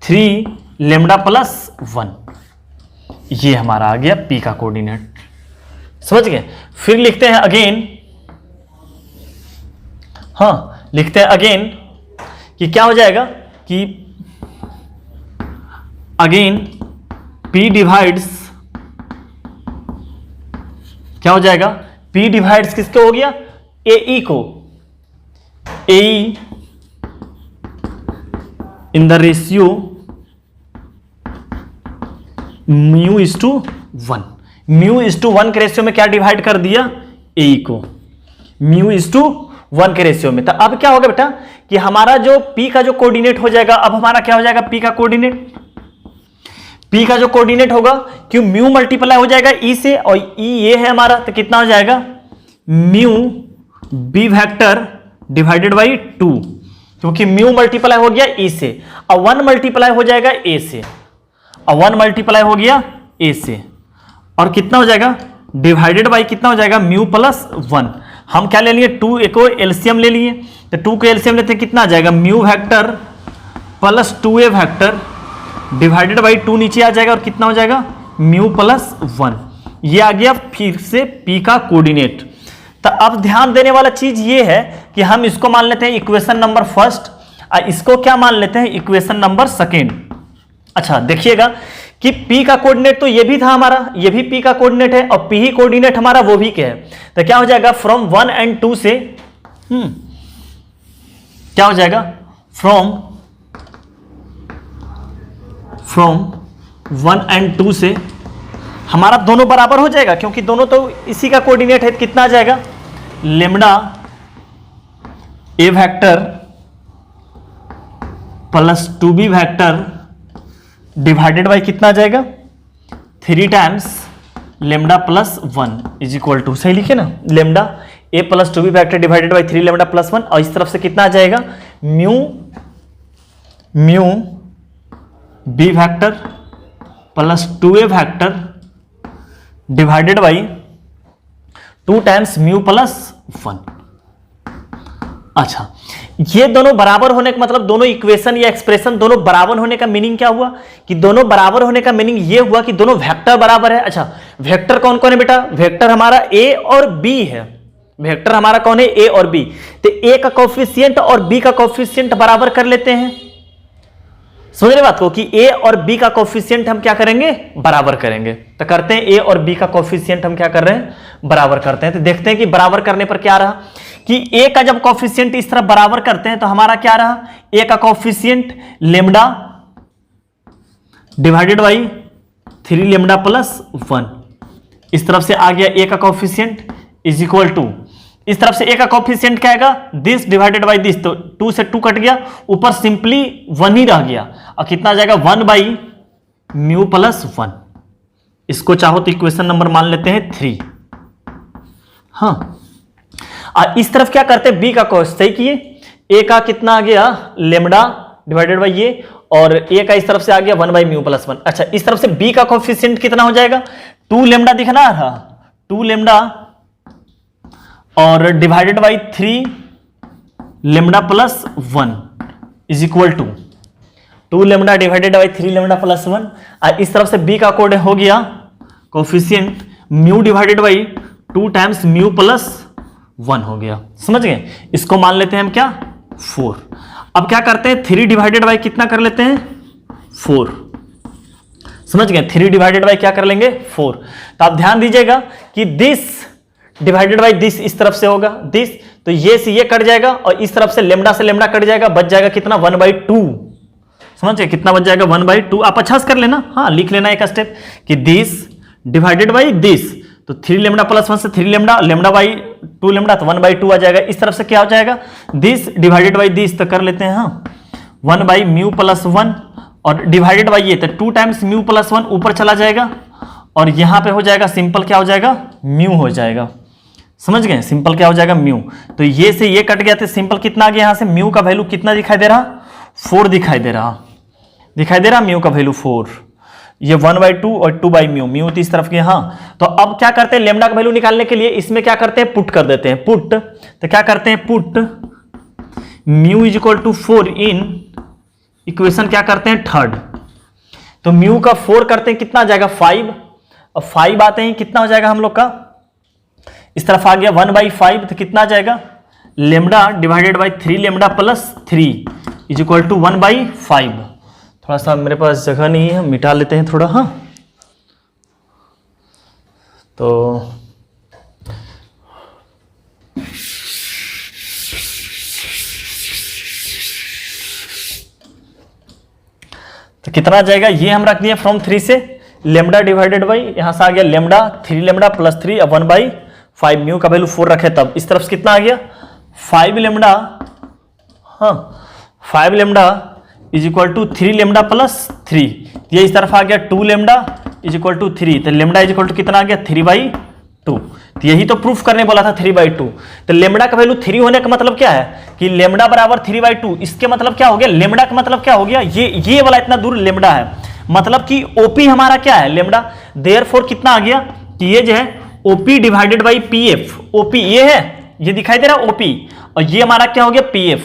3 लेमडा प्लस 1। ये हमारा आ गया P का कोऑर्डिनेट। समझ गए, फिर लिखते हैं अगेन, हाँ लिखते हैं अगेन कि क्या हो जाएगा कि अगेन P डिवाइड्स, क्या हो जाएगा, P डिवाइड्स किसको हो गया, AE को, AE इन द रेशियो μ/1। μ/1 के रेशियो में क्या डिवाइड कर दिया, AE को μ/1 के रेशियो में। तो अब क्या होगा बेटा कि हमारा जो P का जो कोऑर्डिनेट हो जाएगा, अब हमारा क्या हो जाएगा, P का कोऑर्डिनेट, P का जो कोऑर्डिनेट होगा क्यों म्यू मल्टीप्लाई हो जाएगा E से, और E ये है हमारा, तो कितना हो जाएगा μ/b वेक्टर डिवाइडेड बाई 2, क्योंकि म्यू मल्टीप्लाई हो गया E से, और 1 मल्टीप्लाई हो जाएगा A से, और 1 मल्टीप्लाई हो गया A से, और कितना हो जाएगा डिवाइडेड बाई कितना हो जाएगा μ+1। हम क्या ले लिए, 2 को एलसीएम ले लिए, तो 2 को एलसीएम लेते हैं कितना आ जाएगा, mu vector plus 2a vector divided by 2 नीचे आ जाएगा, और कितना हो जाएगा μ+1। ये आ गया फिर से P का कोऑर्डिनेट। तो अब ध्यान देने वाला चीज ये है कि हम इसको मान लेते हैं इक्वेशन नंबर फर्स्ट, इसको क्या मान लेते हैं, इक्वेशन नंबर सेकेंड। अच्छा देखिएगा कि P का कोऑर्डिनेट तो ये भी था हमारा, ये भी P का कोऑर्डिनेट है, और P ही कोऑर्डिनेट हमारा वो भी क्या है, तो क्या हो जाएगा फ्रॉम 1 एंड 2 से क्या हो जाएगा, फ्रॉम 1 एंड 2 से हमारा दोनों बराबर हो जाएगा, क्योंकि दोनों तो इसी का कोऑर्डिनेट है। कितना आ जाएगा, lambda A vector plus 2b vector divided by कितना आ जाएगा, 3 times lambda plus 1 is equal to, सही लिखे ना, lambda A plus 2b vector divided by 3 lambda plus 1, और इस तरफ से कितना आ जाएगा, mu B vector plus 2a vector divided by 2 times mu plus 1। अच्छा, ये दोनों बराबर होने का मतलब, दोनों इक्वेशन या एक्सप्रेशन दोनों बराबर होने का मीनिंग क्या हुआ, कि दोनों बराबर होने का मीनिंग ये हुआ कि दोनों वेक्टर बराबर है। अच्छा, वेक्टर कौन कौन है बेटा, वेक्टर हमारा a और b है, वेक्टर हमारा कौन है, a और b, तो a का कोफिशिएंट और b का कोफिशिएंट बराबर कर लेते हैं। समझ रहे बात को, कि a और b का कोफिशिएंट हम क्या करेंगे, बराबर करेंगे। तो करते हैं a और b का कोफिशिएंट हम क्या कर रहे हैं, बराबर करते हैं। तो देखते हैं कि बराबर करने पर क्या रहा, कि a का जब कोफिशिएंट इस तरफ बराबर करते हैं तो हमारा क्या रहा, a का coefficient lambda divided by 3 lambda plus 1, इस तरफ से आ गया a का कोफिशिएंट इज इक्वल टू, इस तरफ से a का कोफिशिएंट क्या आएगा, दिस डिवाइडेड बाई दिस, तो 2 से 2 कट गया, ऊपर सिंपली 1 ही रह गया, और कितना आ जाएगा 1 बाई म्यू प्लस 1। इसको चाहो तो इक्वेशन नंबर मान लेते हैं 3। हाँ, और इस तरफ क्या करते हैं, b का कोस, सही किए, a का कितना आ गया, लेमडा डिवाइडेड बाई ये, और a का इस तरफ से आ गया 1 बाई म्यू प्लस 1। अच्छा, इस तरफ से b का कोफिशिएंट कितना हो जाएगा, 2 लेमडा दिखना रहा, 2 लेमडा और divided by 3 lambda plus 1 is equal to 2 lambda divided by 3 lambda plus 1, और इस तरफ से b का कोड हो गया coefficient mu divided by 2 times mu plus 1 हो गया। समझ गए, इसको मान लेते हैं हम क्या, 4। अब क्या करते हैं, 3 डिवाइडेड बाई कितना कर लेते हैं, 4। समझ गए, 3 डिवाइडेड बाई क्या कर लेंगे, 4। तो आप ध्यान दीजिएगा कि दिस डिवाइडेड बाई दिस इस तरफ से होगा, दिस, तो ये से ये कट जाएगा, और इस तरफ से लेमडा कट जाएगा, बच जाएगा कितना, 1/2। समझ गए, कितना बच जाएगा, 1/2। आप अच्छा से कर लेना, हाँ लिख लेना एक स्टेप, कि दिस डिवाइडेड बाई दिस, तो 3 लेमडा प्लस 1 से 3 लेमडा, लेमडा बाई 2 लेमडा, तो 1/2 आ जाएगा। इस तरफ से क्या हो जाएगा, दिस डिवाइडेड बाई दिस, तो कर लेते हैं हाँ 1 बाई म्यू प्लस 1, और डिवाइडेड बाई ये, तो 2 टाइम्स म्यू प्लस 1 ऊपर चला जाएगा, और यहां पे हो जाएगा सिंपल क्या हो जाएगा, म्यू हो जाएगा। समझ गए, सिंपल क्या हो जाएगा, म्यू। तो ये से ये कट गया, तो सिंपल कितना आ गया, यहां से म्यू का वैल्यू कितना दिखाई दे रहा, 4 दिखाई दे रहा म्यू का वैल्यू 4, ये 1/2 और 2 बाई म्यू, म्यू तो इस तरफ के। हाँ, तो अब क्या करते हैं, लेमडा का वैल्यू निकालने के लिए इसमें क्या करते हैं, पुट कर देते हैं, पुट। तो क्या करते हैं, put mu is equal to 4 in equation क्या करते हैं, 3rd। तो म्यू का 4 करते हैं, कितना आ जाएगा 5, और 5 आते हैं कितना हो जाएगा हम लोग का, इस तरफ आ गया 1/5, तो कितना आ जाएगा, lambda divided by 3 lambda plus 3 is equal to 1/5। थोड़ा सा मेरे पास जगह नहीं है, मिटा लेते हैं थोड़ा। हाँ, तो कितना आ जाएगा, ये हम रख दिए फ्रॉम 3 से, लेमडा डिवाइडेड बाई, यहां से आ गया लेमडा 3 लेमडा प्लस 3 अब 1/5, म्यू का वैल्यू 4 रखे, तब इस तरफ से कितना आ गया 5 लेमडा, हाँ 5 lambda is equal to 3 lambda plus 3, ये इस तरफ आ गया 2 लेमडा इज इक्वल टू 3, तो लेमडा इज इक्वल टू कितना आ गया 3/2। तो यही तो प्रूफ करने बोला था 3/2। तो लेमडा का वैल्यू 3 होने का मतलब क्या है, कि लेमडा बराबर 3/2। इसके मतलब क्या हो गया, लेमडा का मतलब क्या हो गया, ये वाला इतना दूर लेमडा है, मतलब कि ओपी हमारा क्या है, लेमडा। देयरफॉर कितना आ गया, कि ये जो है OP divided by PF, OP ये है, ये दिखाई दे रहा है ओपी, और ये हमारा क्या हो गया पीएफ,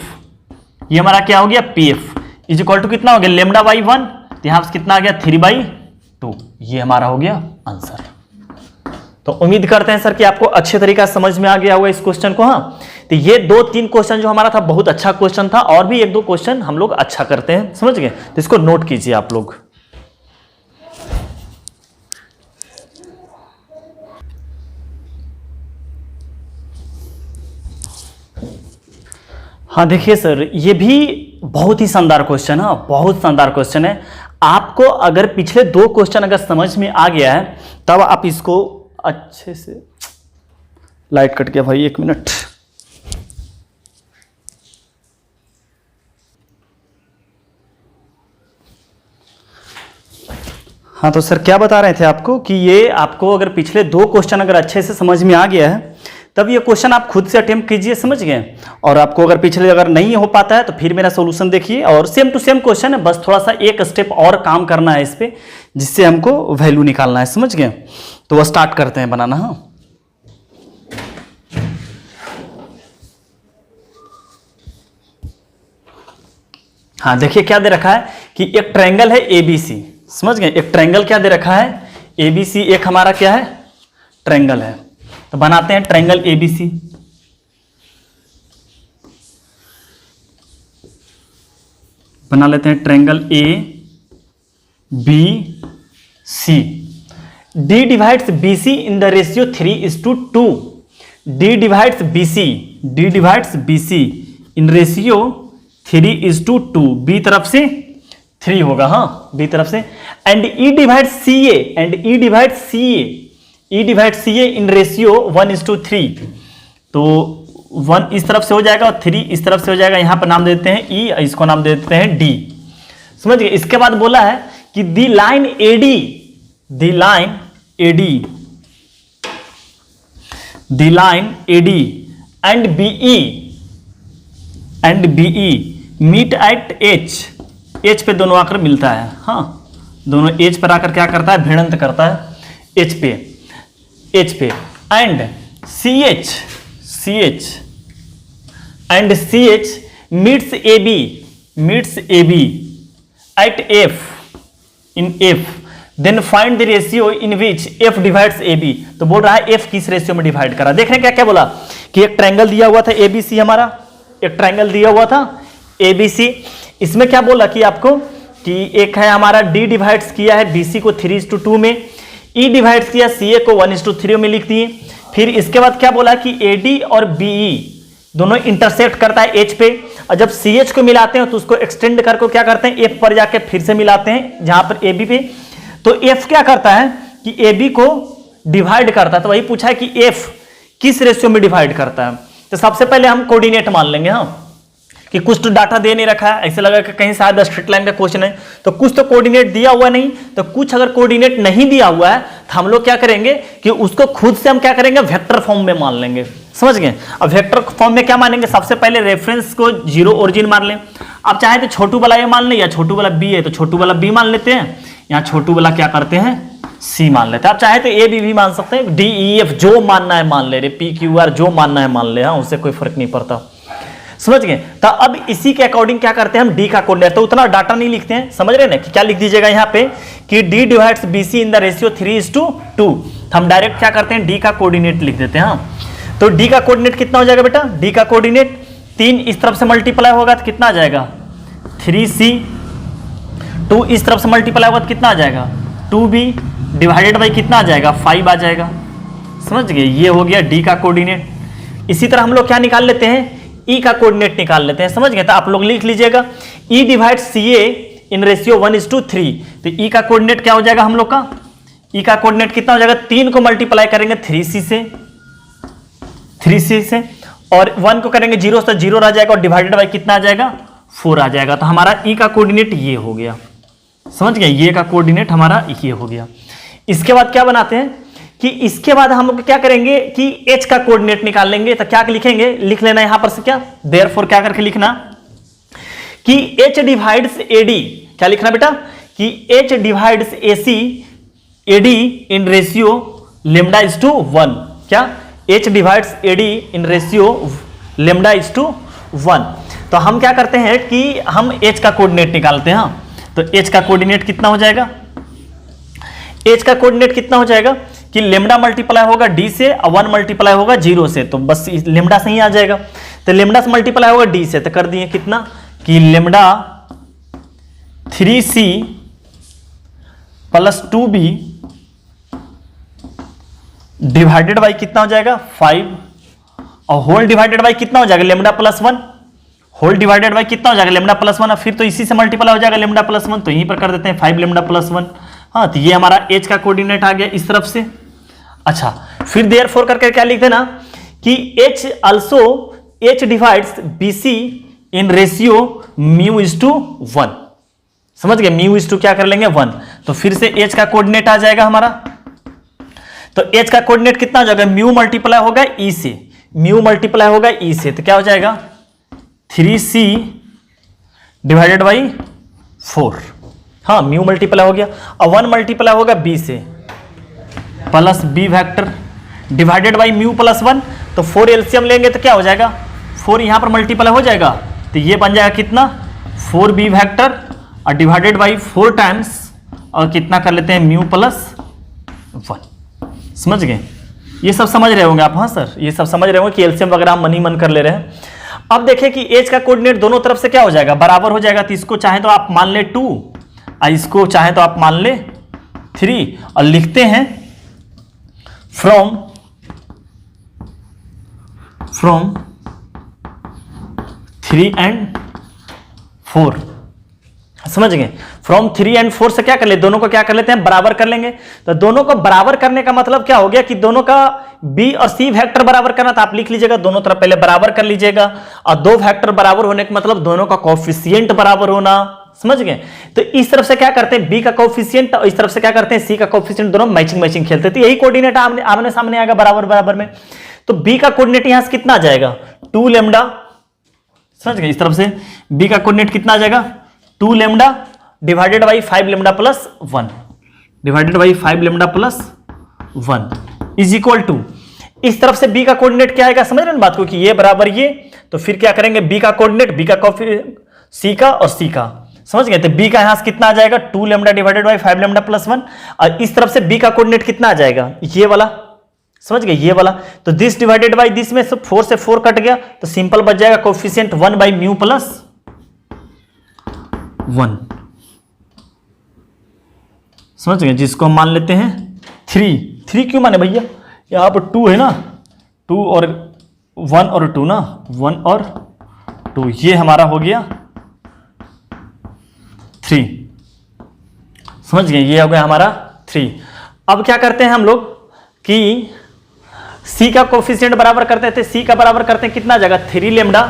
ये हमारा क्या हो गया पीएफ इज इक्वल टू कितना हो गया लेमडा बाई 1, तो यहां से कितना आ गया 3/2। ये हमारा हो गया आंसर। तो उम्मीद करते हैं सर कि आपको अच्छे तरीका समझ में आ गया होगा इस क्वेश्चन को। हाँ, तो ये 2-3 क्वेश्चन जो हमारा था बहुत अच्छा क्वेश्चन था, और भी 1-2 क्वेश्चन हम लोग अच्छा करते हैं, समझ गए? तो इसको नोट कीजिए आप लोग। हाँ देखिए सर, ये भी बहुत ही शानदार क्वेश्चन है, बहुत शानदार क्वेश्चन है। आपको अगर पिछले 2 क्वेश्चन अगर समझ में आ गया है तब आप इसको अच्छे से, लाइट कट गया भाई, 1 मिनट। हाँ तो सर क्या बता रहे थे आपको कि ये आपको अगर पिछले 2 क्वेश्चन अगर अच्छे से समझ में आ गया है तब ये क्वेश्चन आप खुद से अटेम्प्ट कीजिए, समझ गए? और आपको अगर पिछले अगर नहीं हो पाता है तो फिर मेरा सॉल्यूशन देखिए, और सेम टू सेम क्वेश्चन है, बस थोड़ा सा एक स्टेप और काम करना है इस पे, जिससे हमको वैल्यू निकालना है, समझ गए? तो वो स्टार्ट करते हैं बनाना। हाँ देखिए क्या दे रखा है कि एक ट्रायंगल है ABC, समझ गए? एक ट्रायंगल क्या दे रखा है, ABC एक हमारा क्या है, ट्रायंगल है। तो बनाते हैं ट्रायंगल ABC। बना लेते हैं triangle ABC। D divides BC in the ratio 3:2। D divides BC in ratio 3:2। B तरफ से 3 होगा, हाँ B तरफ से। And E divides CA in ratio 1:3। तो 1 इस तरफ से हो जाएगा और 3 इस तरफ से हो जाएगा। यहां पर नाम देते हैं E, इसको नाम देते हैं D, समझ गए? इसके बाद बोला है कि the line AD and BE meet at H पे दोनों आकर मिलता है, हाँ दोनों H पर आकर क्या करता है, भिड़ंत करता है H पे। And CH meets AB at F, then find the ratio in which F divides AB। तो बोल रहा है F किस रेशियो में डिवाइड करा। देख रहे हैं क्या क्या बोला कि एक ट्रायंगल दिया हुआ था ABC, हमारा एक ट्रायंगल दिया हुआ था ABC। इसमें क्या बोला कि आपको कि एक है हमारा D डिवाइड्स किया है BC को 3:2 में, E डिवाइड्स किया CA को 1:3 में लिख दिए। फिर इसके बाद क्या बोला कि AD और BE दोनों इंटरसेक्ट करता है H पे, और जब CH को मिलाते हैं तो उसको एक्सटेंड करके क्या करते हैं, F पर जाके फिर से मिलाते हैं जहां पर AB पे। तो F क्या करता है कि AB को डिवाइड करता है। तो वही पूछा है कि F किस रेशियो में डिवाइड करता है। तो सबसे पहले हम कोऑर्डिनेट मान लेंगे, हाँ कि कुछ तो डाटा दे नहीं रखा है, ऐसे लगा कि कहीं शायद स्ट्रेट लाइन का क्वेश्चन है, तो कुछ तो कोऑर्डिनेट दिया हुआ नहीं, तो कुछ अगर कोऑर्डिनेट नहीं दिया हुआ है तो हम लोग क्या करेंगे कि उसको खुद से हम क्या करेंगे, वेक्टर फॉर्म में मान लेंगे, समझ गए? अब वेक्टर फॉर्म में क्या मानेंगे, सबसे पहले रेफरेंस को 0 ओरिजिन मान लें। आप चाहे तो छोटू वाला ए मान लें या छोटू वाला बी है तो छोटू वाला बी मान लेते हैं, यहाँ छोटू वाला क्या करते हैं, सी मान लेते हैं। आप चाहे तो ए बी भी मान सकते हैं, डी ई एफ जो मानना है मान ले रहे, पी क्यू आर जो मानना है मान ले, हाँ उससे कोई फर्क नहीं पड़ता, समझ गए? तो अब इसी के अकॉर्डिंग क्या करते हैं हम, डी का कोऑर्डिनेट, तो उतना डाटा नहीं लिखते हैं, समझ रहे ना कि क्या लिख दीजिएगा यहाँ पे कि D divides BC in the ratio 3:2। हम डायरेक्ट क्या करते हैं, डी का कोऑर्डिनेट लिख देते हैं। हाँ तो डी का कोऑर्डिनेट कितना हो जाएगा बेटा, डी का कोऑर्डिनेट 3 इस तरफ से मल्टीप्लाई होगा तो कितना आ जाएगा 3c, 2 इस तरफ से मल्टीप्लाई होगा तो कितना आ जाएगा 2b डिवाइडेड बाई कितना आ जाएगा 5 आ जाएगा, समझ गए? ये हो गया डी का कोऑर्डिनेट। इसी तरह हम लोग क्या निकाल लेते हैं, ई का कोऑर्डिनेट निकाल लेते हैं, समझ गए? तो आप लोग लिख लीजिएगा ई divide C A in ratio 1:3। तो ई का कोऑर्डिनेट क्या हो जाएगा हम लोग का, ई का कोऑर्डिनेट कितना हो जाएगा, 3 को मल्टीप्लाई करेंगे 3c से और 1 को करेंगे 0 से 0 रह जाएगा और डिवाइडेड बाई कितना आ जाएगा 4 आ जाएगा। तो हमारा ई का कोऑर्डिनेट ये हो गया, समझ गए? ये का कोऑर्डिनेट हमारा ये हो गया। इसके बाद क्या बनाते हैं कि इसके बाद हम लोग क्या करेंगे कि h का कोऑर्डिनेट निकाल लेंगे। तो क्या लिखेंगे, लिख लेना यहां पर से क्या, देयरफॉर क्या करके लिखना कि h डिवाइड्स AD, क्या लिखना बेटा कि h divides AC AD in ratio λ/1। क्या, h divides AD in ratio λ/1। तो हम क्या करते हैं कि हम h का कोऑर्डिनेट निकालते हैं। हाँ तो h का कोऑर्डिनेट कितना हो जाएगा, h का कोऑर्डिनेट कितना हो जाएगा कि लेमडा मल्टीप्लाई होगा डी से और 1 मल्टीप्लाई होगा 0 से, तो बस लेमडा से ही आ जाएगा। तो लेमडा से मल्टीप्लाई होगा डी से, तो कर दिए कितना कि lambda 3c plus 2b divided by कितना हो जाएगा 5 और होल डिवाइडेड बाई कितना हो जाएगा lambda plus 1, whole divided by कितना हो जाएगा लेमडा प्लस 1, और फिर तो इसी से मल्टीप्लाई हो जाएगा लेमडा प्लस 1, तो यहीं पर कर देते हैं 5 लेमडा प्लस 1। हाँ, तो ये हमारा एच का कोऑर्डिनेट आ गया इस तरफ से। अच्छा, फिर देयरफॉर करके क्या लिख देना कि H also H divides BC in ratio mu is to 1। समझ गए, म्यू इज टू क्या कर लेंगे 1, तो फिर से एच का कोऑर्डिनेट आ जाएगा हमारा। तो एच का कोऑर्डिनेट कितना हो जाएगा, म्यू मल्टीप्लाई होगा ई से, म्यू मल्टीप्लाई होगा ई से, तो क्या हो जाएगा 3c डिवाइडेड बाई 4। हाँ, म्यू मल्टीप्लाई हो गया और 1 मल्टीप्लाई होगा b से plus b vector divided by mu plus 1, तो 4 एलसीएम लेंगे तो क्या हो जाएगा 4 यहां पर मल्टीप्लाई हो जाएगा, तो ये बन जाएगा कितना 4b वेक्टर और डिवाइडेड बाई 4 टाइम्स और कितना कर लेते हैं म्यू प्लस 1। समझ गए, ये सब समझ रहे होंगे आप। हाँ सर, ये सब समझ रहे होंगे कि एलसीएम वगैरह हम मन ही मन कर ले रहे हैं। अब देखिए कि एच का कोऑर्डिनेट दोनों तरफ से क्या हो जाएगा बराबर हो जाएगा, तो इसको चाहे तो आप मान ले 2 और इसको चाहे तो आप मान ले 3 और लिखते हैं फ्रॉम 3 and 4। समझ गए, फ्रॉम 3 and 4 से क्या कर ले, दोनों को क्या कर लेते हैं बराबर कर लेंगे। तो दोनों को बराबर करने का मतलब क्या हो गया कि दोनों का b और c वेक्टर बराबर करना, तो आप लिख लीजिएगा दोनों तरफ पहले बराबर कर लीजिएगा, और दो वेक्टर बराबर होने का मतलब दोनों का कोएफिशिएंट बराबर होना। समझ गए, तो इस तरफ से क्या करते हैं b का कोएफिशिएंट और इस तरफ से क्या करते हैं c का कोएफिशिएंट, दोनों मैचिंग मैचिंग खेलते हैं, तो यही कोऑर्डिनेट आमने सामने आएगा बराबर बराबर में। तो b का कोऑर्डिनेट यहां से कितना आ जाएगा 2 लेमडा। समझ गए, इस तरफ से b का कोऑर्डिनेट कितना आ जाएगा 2 lambda divided by 5 lambda plus 1 divided by 5 lambda plus 1 is equal to, इस तरफ से b का कोऑर्डिनेट क्या आएगा, समझ रहे हैं बात को कि ये बराबर ये, तो फिर क्या करेंगे b का कोऑर्डिनेट b का c का और c का। समझ गए, तो b का यहां से कितना आ जाएगा 2 lambda divided by 5 lambda plus 1, और इस तरफ से b का कोऑर्डिनेट कितना आ जाएगा ये वाला। समझ गए, ये वाला, तो दिस डिवाइडेड बाई दिस में से 4 से 4 कट गया, तो सिंपल बच जाएगा कोएफिशिएंट 1 बाई म्यू प्लस 1। समझ गए, जिसको हम मान लेते हैं 3 क्यों माने भैया, यहाँ पर 2 है ना, 2 और 1 और 2 ना, 1 और 2, ये हमारा हो गया 3। समझ गए, ये हो गया हमारा 3। अब क्या करते हैं हम लोग कि c का कोएफिशिएंट बराबर करते थे, c का बराबर करते हैं कितना आ जाएगा 3 लेमडा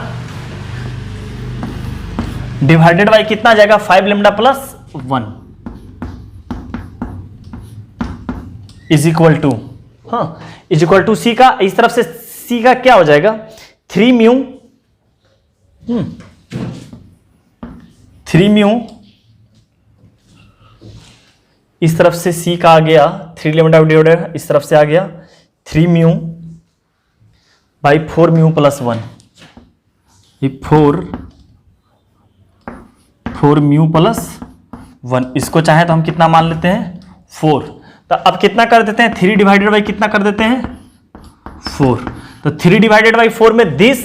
डिवाइडेड बाई कितना आ जाएगा 5 lambda plus 1 is equal to, हाँ इज इक्वल टू c का, इस तरफ से c का क्या हो जाएगा 3 म्यू 3 म्यू, इस तरफ से c का आ गया 3 लेमडा डिवाइडेड, इस तरफ से आ गया 3 म्यू बाई 4 म्यू प्लस 1, ये 4 म्यू प्लस 1, इसको चाहे तो हम कितना मान लेते हैं 4, तो अब कितना कर देते हैं 3 डिवाइडेड बाई कितना कर देते हैं 4, तो 3 डिवाइडेड बाई 4 में दिस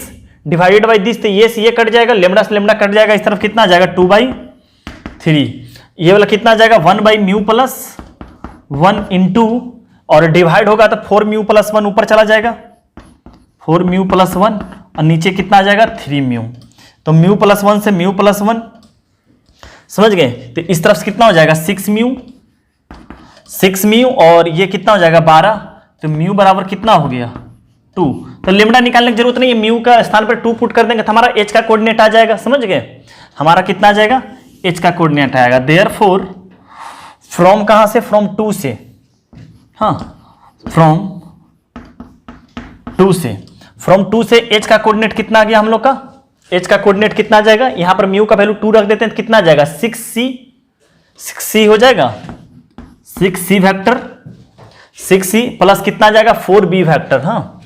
डिवाइडेड बाई दिस, तो ये से ये कट जाएगा, लेमडा से लेमडा कट जाएगा, इस तरफ कितना आ जाएगा 2/3, ये वाला कितना आ जाएगा 1 बाई म्यू प्लस 1 इंटू, और डिवाइड होगा तो 4 म्यू प्लस 1 ऊपर चला जाएगा, 4 म्यू प्लस 1 और नीचे कितना आ जाएगा 3 म्यू, तो म्यू प्लस 1 से म्यू प्लस 1। समझ गए, तो इस तरफ से कितना हो जाएगा 6 म्यू और ये कितना हो जाएगा 12, तो म्यू बराबर कितना हो गया 2, तो लेमडा निकालने की जरूरत नहीं है, म्यू का स्थान पर 2 पुट कर देंगे तो हमारा एच का कोऑर्डिनेट आ जाएगा। समझ गए, हमारा कितना आ जाएगा एच का कोऑर्डिनेट आएगा। देयरफॉर फ्रॉम कहां से, फ्रॉम 2 से, हाँ फ्रॉम 2 से एच का कोऑर्डिनेट कितना आ गया हम लोग का, एच का कोऑर्डिनेट कितना आ जाएगा, यहां पर म्यू का वैल्यू 2 रख देते हैं तो कितना आ जाएगा 6c हो जाएगा, 6c वेक्टर, 6c प्लस कितना आ जाएगा 4b वेक्टर, हाँ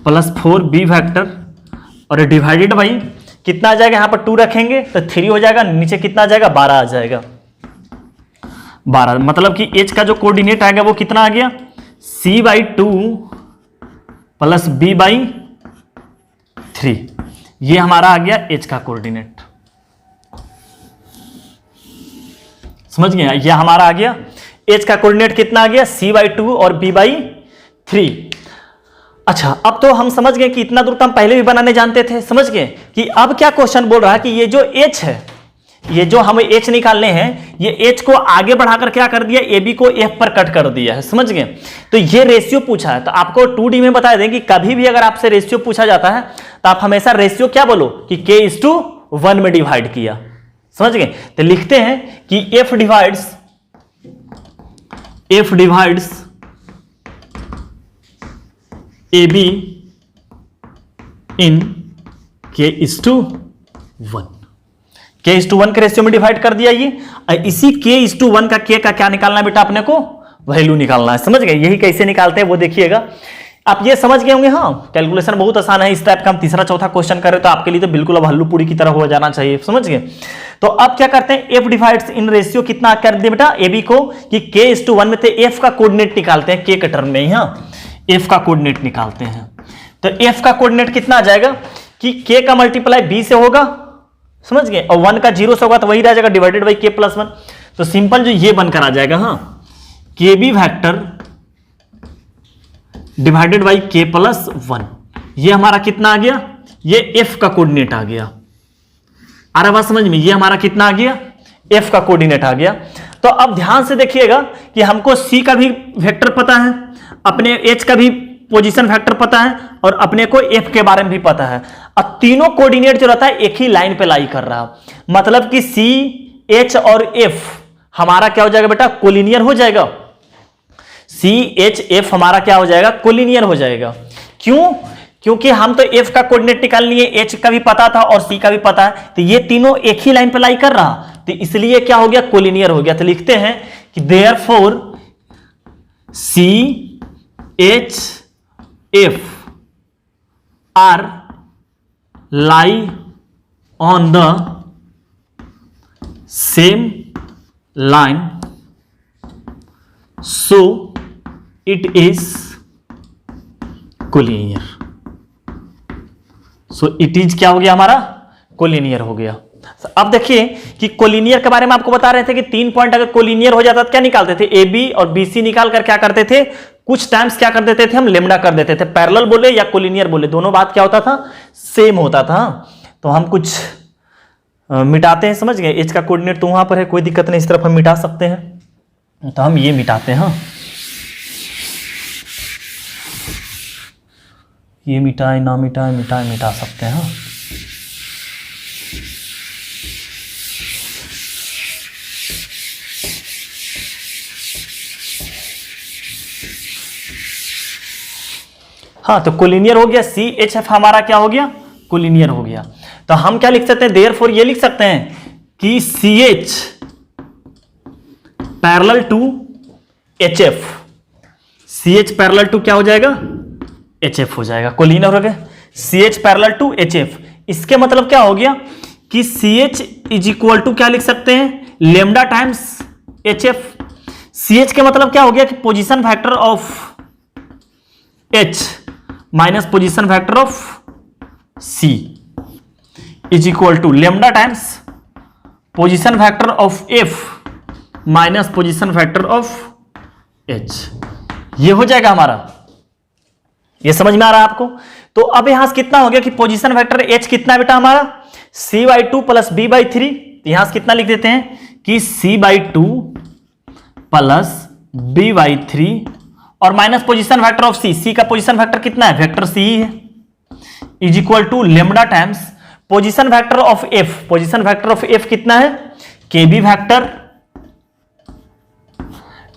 प्लस 4b वेक्टर, और डिवाइडेड बाई कितना आ जाएगा, यहां पर 2 रखेंगे तो 3 हो जाएगा, नीचे कितना आ जाएगा 12 आ जाएगा, 12, मतलब कि एच का जो कोऑर्डिनेट आएगा वो कितना आ गया c/2 प्लस b/3, ये हमारा आ गया h का कोऑर्डिनेट। समझ गए? ये हमारा आ गया h का कोऑर्डिनेट कितना आ गया, c/2 और b/3। अच्छा, अब तो हम समझ गए कि इतना दूर तो हम पहले भी बनाने जानते थे। समझ गए कि अब क्या क्वेश्चन बोल रहा है कि ये जो h है, ये जो हमें h निकालने हैं, ये h को आगे बढ़ाकर क्या कर दिया, ab को f पर कट कर दिया है। समझ गए? तो ये रेशियो पूछा है, तो आपको 2D में बता दें कि कभी भी अगर आपसे रेशियो पूछा जाता है तो आप हमेशा रेशियो क्या बोलो कि k/1 में डिवाइड किया। समझ गए? तो लिखते हैं कि f डिवाइड्स ab इन k/1, k/1 के रेशियो में डिवाइड कर दिया ये। इसी k/1 का k का क्या निकालना है बेटा, अपने को वैल्यू निकालना है। समझ गए? यही कैसे निकालते हैं वो देखिएगा। आप ये समझ गए होंगे। हाँ, कैलकुलेशन बहुत आसान है। इस टाइप का हम तीसरा चौथा क्वेश्चन करें तो आपके लिए तो बिल्कुल अब हल्लू पूरी की तरह हो जाना चाहिए। समझ गए? तो अब क्या करते हैं, f डिवाइड्स इन रेशियो कितना कर दिया बेटा ab को कि k/1 में थे, f का कोऑर्डिनेट निकालते हैं k के टर्म में। यहाँ f का कोऑर्डिनेट निकालते हैं, तो f का कोऑर्डिनेट कितना आ जाएगा कि k का मल्टीप्लाई b से होगा। समझ गए? और 1 का 0 से होगा तो वही रह जाएगा डिवाइडेड बाई k+1। तो सिंपल जो ये बनकर आ जाएगा, हाँ, kb vector divided by k+1। ये हमारा कितना आ गया, ये f का कोऑर्डिनेट आ गया। आ रहा बात समझ में? ये हमारा कितना आ गया, f का कोऑर्डिनेट आ गया। तो अब ध्यान से देखिएगा कि हमको c का भी वेक्टर पता है, अपने h का भी पोजीशन वेक्टर पता है, और अपने को f के बारे में भी पता है। अब तीनों कोऑर्डिनेट जो रहता है एक ही लाइन पे लाई कर रहा, मतलब कि c, h और f हमारा क्या हो जाएगा बेटा, कोलिनियर हो जाएगा। c, h, f हमारा क्या हो जाएगा, कोलिनियर हो जाएगा। क्यों? क्योंकि हम तो f का कोऑर्डिनेट निकाल लिए, h का भी पता था और c का भी पता है, तो ये तीनों एक ही लाइन पे लाई कर रहा, तो इसलिए क्या हो गया, कोलिनियर हो गया। तो लिखते हैं कि therefore c, h, f are lie on the same line, so it is collinear. So it is क्या हो गया हमारा, कोलिनियर हो गया। अब देखिए कि कोलिनियर के बारे में आपको बता रहे थे कि 3 पॉइंट अगर कोलिनियर हो जाता तो क्या निकालते थे, ए बी और बी सी निकाल कर क्या करते थे, कुछ टाइम्स क्या कर देते थे हम, लेमडा कर देते थे। पैरेलल बोले या कोलिनियर बोले, दोनों बात क्या होता था, सेम होता था। तो हम कुछ मिटाते हैं। समझ गए? एच का कोऑर्डिनेट तो वहां पर है, कोई दिक्कत नहीं, इस तरफ हम मिटा सकते हैं। तो हम ये मिटाते हैं, हाँ, ये मिटाए ना मिटाए, मिटाए मिटा सकते हैं। हाँ, हाँ, तो कोलिनियर हो गया। सी एच एफ हमारा क्या हो गया, कोलिनियर हो गया। तो हम क्या लिख सकते हैं, देयरफॉर ये लिख सकते हैं कि C H parallel to H F, C H parallel to क्या हो जाएगा, एच एफ हो जाएगा। कोलिनियर हो गया C H parallel to H F. इसके मतलब क्या हो गया कि C H is equal to क्या लिख सकते हैं, lambda times H F. C H के मतलब क्या हो गया कि position factor of H minus position factor of C is equal to lambda times position factor of F minus position factor of H. ये हो जाएगा हमारा। ये समझ में आ रहा है आपको? तो अब यहां से कितना हो गया कि पोजीशन फैक्टर एच कितना है बेटा हमारा, c/2 प्लस b/3। यहां से कितना लिख देते हैं कि c/2 प्लस b/3 और minus position factor of C, C का पोजीशन फैक्टर कितना है, वेक्टर सी ही है, is equal to lambda times position factor of F. Position factor of F कितना है, K B factor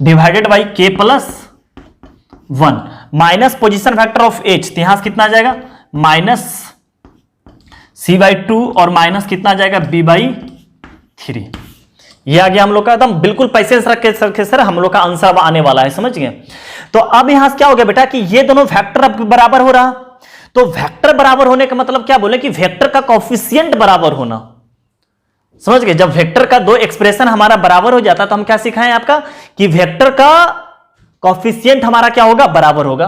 divided by K plus 1 minus position factor of H. तो यहां से कितना आ जाएगा, माइनस c/2 और माइनस कितना आ जाएगा, b/3। ये आ गया हम लोग का, एकदम बिल्कुल पैसेंस रख के सर हम लोग का आंसर अब आने वाला है। समझ गए? तो अब यहां से क्या हो गया बेटा कि ये दोनों वेक्टर अब बराबर हो रहा। तो वेक्टर बराबर होने का मतलब क्या बोले कि वेक्टर का कोएफिशिएंट बराबर होना। समझ गए? जब वेक्टर का दो एक्सप्रेशन हमारा बराबर हो जाता तो हम क्या सिखाएं आपका कि वेक्टर का कॉफिशिएंट हमारा क्या होगा, बराबर होगा।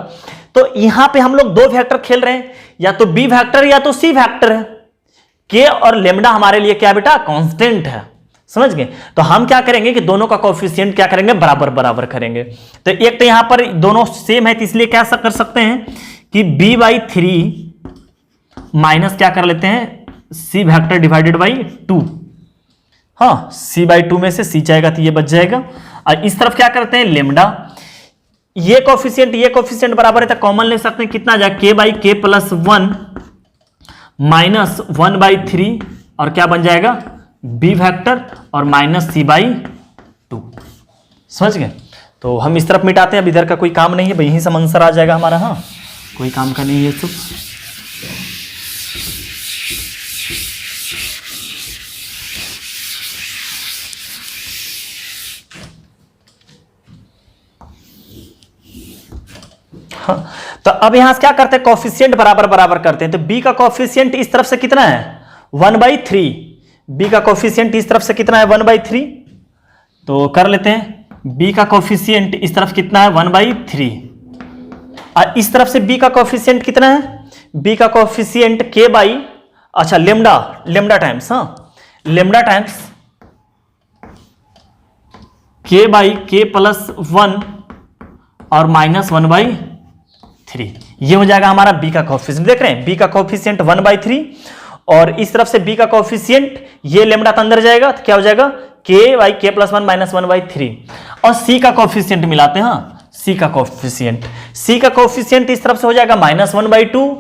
तो यहां पे हम लोग दो वेक्टर खेल रहे हैं, या तो बी वेक्टर या तो सी वेक्टर है। के और लेमडा हमारे लिए क्या बेटा, कांस्टेंट है, समझ गए। तो हम क्या करेंगे कि दोनों का कॉफिशिएंट क्या करेंगे, बराबर बराबर करेंगे। तो एक तो यहां पर दोनों सेम है, तो इसलिए क्या कर सकते हैं कि b/3 माइनस क्या कर लेते हैं, c वेक्टर डिवाइडेड बाई 2। हाँ, c/2 में से c जाएगा तो ये बच जाएगा। और इस तरफ क्या करते हैं, लेमडा, ये कोफिशिएंट बराबर है तो कॉमन ले सकते हैं, कितना आ जाएगा, k/k + 1 माइनस 1/3 और क्या बन जाएगा, b वेक्टर और माइनस c/2। समझ गए। तो हम इस तरफ मिटाते हैं, अब इधर का कोई काम नहीं है, यहीं से आंसर आ जाएगा हमारा। हाँ, कोई काम का नहीं है सब। हाँ, तो अब यहां से क्या करते हैं, कॉफिशिएंट बराबर बराबर करते हैं। तो b का कॉफिशिएंट इस तरफ से कितना है, 1/3। b का कॉफिशिएंट इस तरफ से कितना है, 1/3। तो कर लेते हैं, b का कॉफिशिएंट इस तरफ कितना है, 1/3। और इस तरफ से b का कॉफिशिएंट कितना है, b का कॉफिशिएंट अच्छा लेमडा टाइम्स, हाँ लेमडा टाइम्स k/k + 1 और माइनस 1/3। ये हो जाएगा हमारा b का कॉफिशिएंट। देख रहे हैं, b का कॉफिशिएंट 1/3 और इस तरफ से b का कॉफिशिएंट, ये लेमडा तो अंदर जाएगा तो क्या हो जाएगा, k/k + 1 माइनस 1/3। और c का कॉफिशिएंट मिलाते हैं। हाँ, c का कॉफिशिएंट इस तरफ से हो जाएगा -1/2।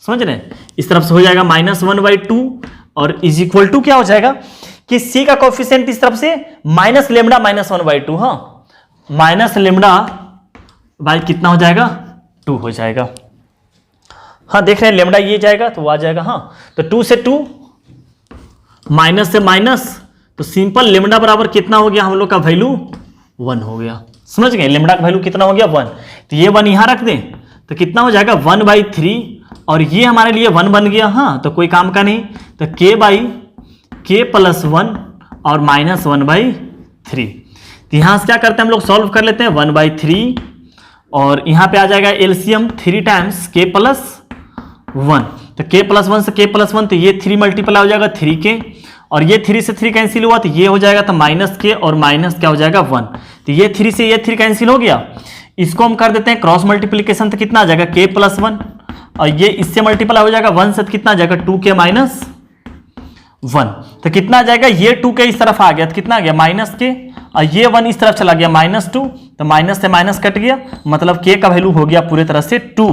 समझ रहे हैं, इस तरफ से हो जाएगा -1/2 और इज इक्वल टू क्या हो जाएगा कि c का कॉफिशिएंट इस तरफ से माइनस लेमडा -1/2। हाँ, माइनस लेमडा बाई कितना हो जाएगा, 2 हो जाएगा। हाँ, देख रहे हैं, लेमडा ये जाएगा तो वो आ जाएगा। हाँ, तो 2 से 2, माइनस से माइनस, तो सिंपल लेमडा बराबर कितना हो गया, हम लोग का वैल्यू 1 हो गया। समझ गए, लेमडा का वैल्यू कितना हो गया, 1। तो ये 1 यहां रख दें तो कितना हो जाएगा, 1/3 और ये हमारे लिए 1 बन गया। हाँ, तो कोई काम का नहीं, तो k/k + 1 और माइनस 1/3। तो यहां से क्या करते हैं, हम लोग सॉल्व कर लेते हैं, 1/3 और यहां पे आ जाएगा एलसीएम 3 टाइम्स k + 1। तो k + 1 से k + 1, तो ये 3 मल्टीप्लाई हो जाएगा 3k और ये 3 से 3 कैंसिल हुआ तो ये हो जाएगा, तो -k और माइनस क्या हो जाएगा, 1। तो ये 3 से ये 3 कैंसिल हो गया। इसको हम कर देते हैं क्रॉस मल्टीप्लीकेशन, तो कितना आ जाएगा, k + 1 और ये इससे मल्टीप्लाई हो जाएगा 1 से, तो कितना आ जाएगा, 2k - 1। तो कितना आ जाएगा, ये 2k इस तरफ आ गया तो कितना आ गया, -k और ये 1 इस तरफ चला गया -2, तो माइनस से माइनस कट गया, मतलब k का वैल्यू हो गया पूरे तरह से 2।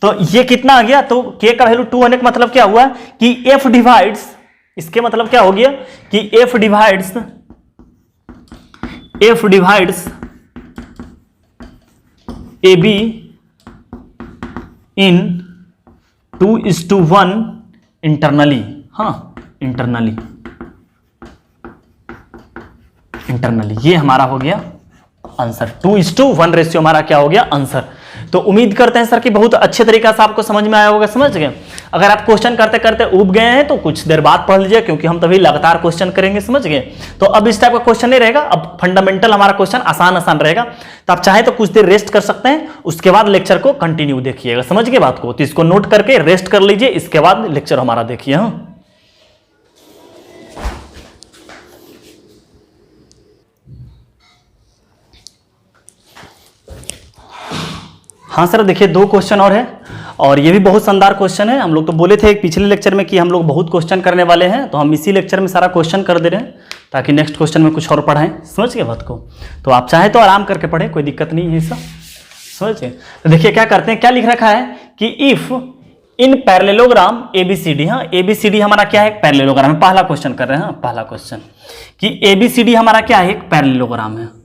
तो ये कितना आ गया, तो k का वैल्यू 2 होने का मतलब क्या हुआ कि f डिवाइड्स, इसके मतलब क्या हो गया कि f डिवाइड्स AB इन 2:1 इंटरनली। हाँ, इंटरनली ये हमारा हो गया आंसर। 2:1 रेशियो हमारा क्या हो गया, आंसर। तो उम्मीद करते हैं सर कि बहुत अच्छे तरीके से आपको समझ में आया होगा। समझ गए। अगर आप क्वेश्चन करते करते उब गए हैं तो कुछ देर बाद पढ़ लीजिए, क्योंकि हम तभी लगातार क्वेश्चन करेंगे। समझ गए। तो अब इस टाइप का क्वेश्चन नहीं रहेगा, अब फंडामेंटल हमारा क्वेश्चन आसान रहेगा। तो आप चाहे तो कुछ देर रेस्ट कर सकते हैं, उसके बाद लेक्चर को कंटिन्यू देखिएगा। समझ गए बात को। तो इसको नोट करके रेस्ट कर लीजिए, इसके बाद लेक्चर हमारा देखिए। हाँ सर, देखिए 2 क्वेश्चन और है, और ये भी बहुत शानदार क्वेश्चन है। हम लोग तो बोले थे एक पिछले लेक्चर में कि हम लोग बहुत क्वेश्चन करने वाले हैं, तो हम इसी लेक्चर में सारा क्वेश्चन कर दे रहे हैं ताकि नेक्स्ट क्वेश्चन में कुछ और पढ़ाएं। समझ गए बात को। तो आप चाहे तो आराम करके पढ़ें, कोई दिक्कत नहीं है इसका। समझ गए। तो देखिए क्या करते हैं, क्या लिख रखा है कि इफ इन पैरेललोग्राम ABCD। हाँ, ABCD हमारा क्या है, पैरेललोग्राम है। पहला क्वेश्चन कर रहे हैं। हाँ, पहला क्वेश्चन कि ABCD हमारा क्या है, एक पैरेललोग्राम है।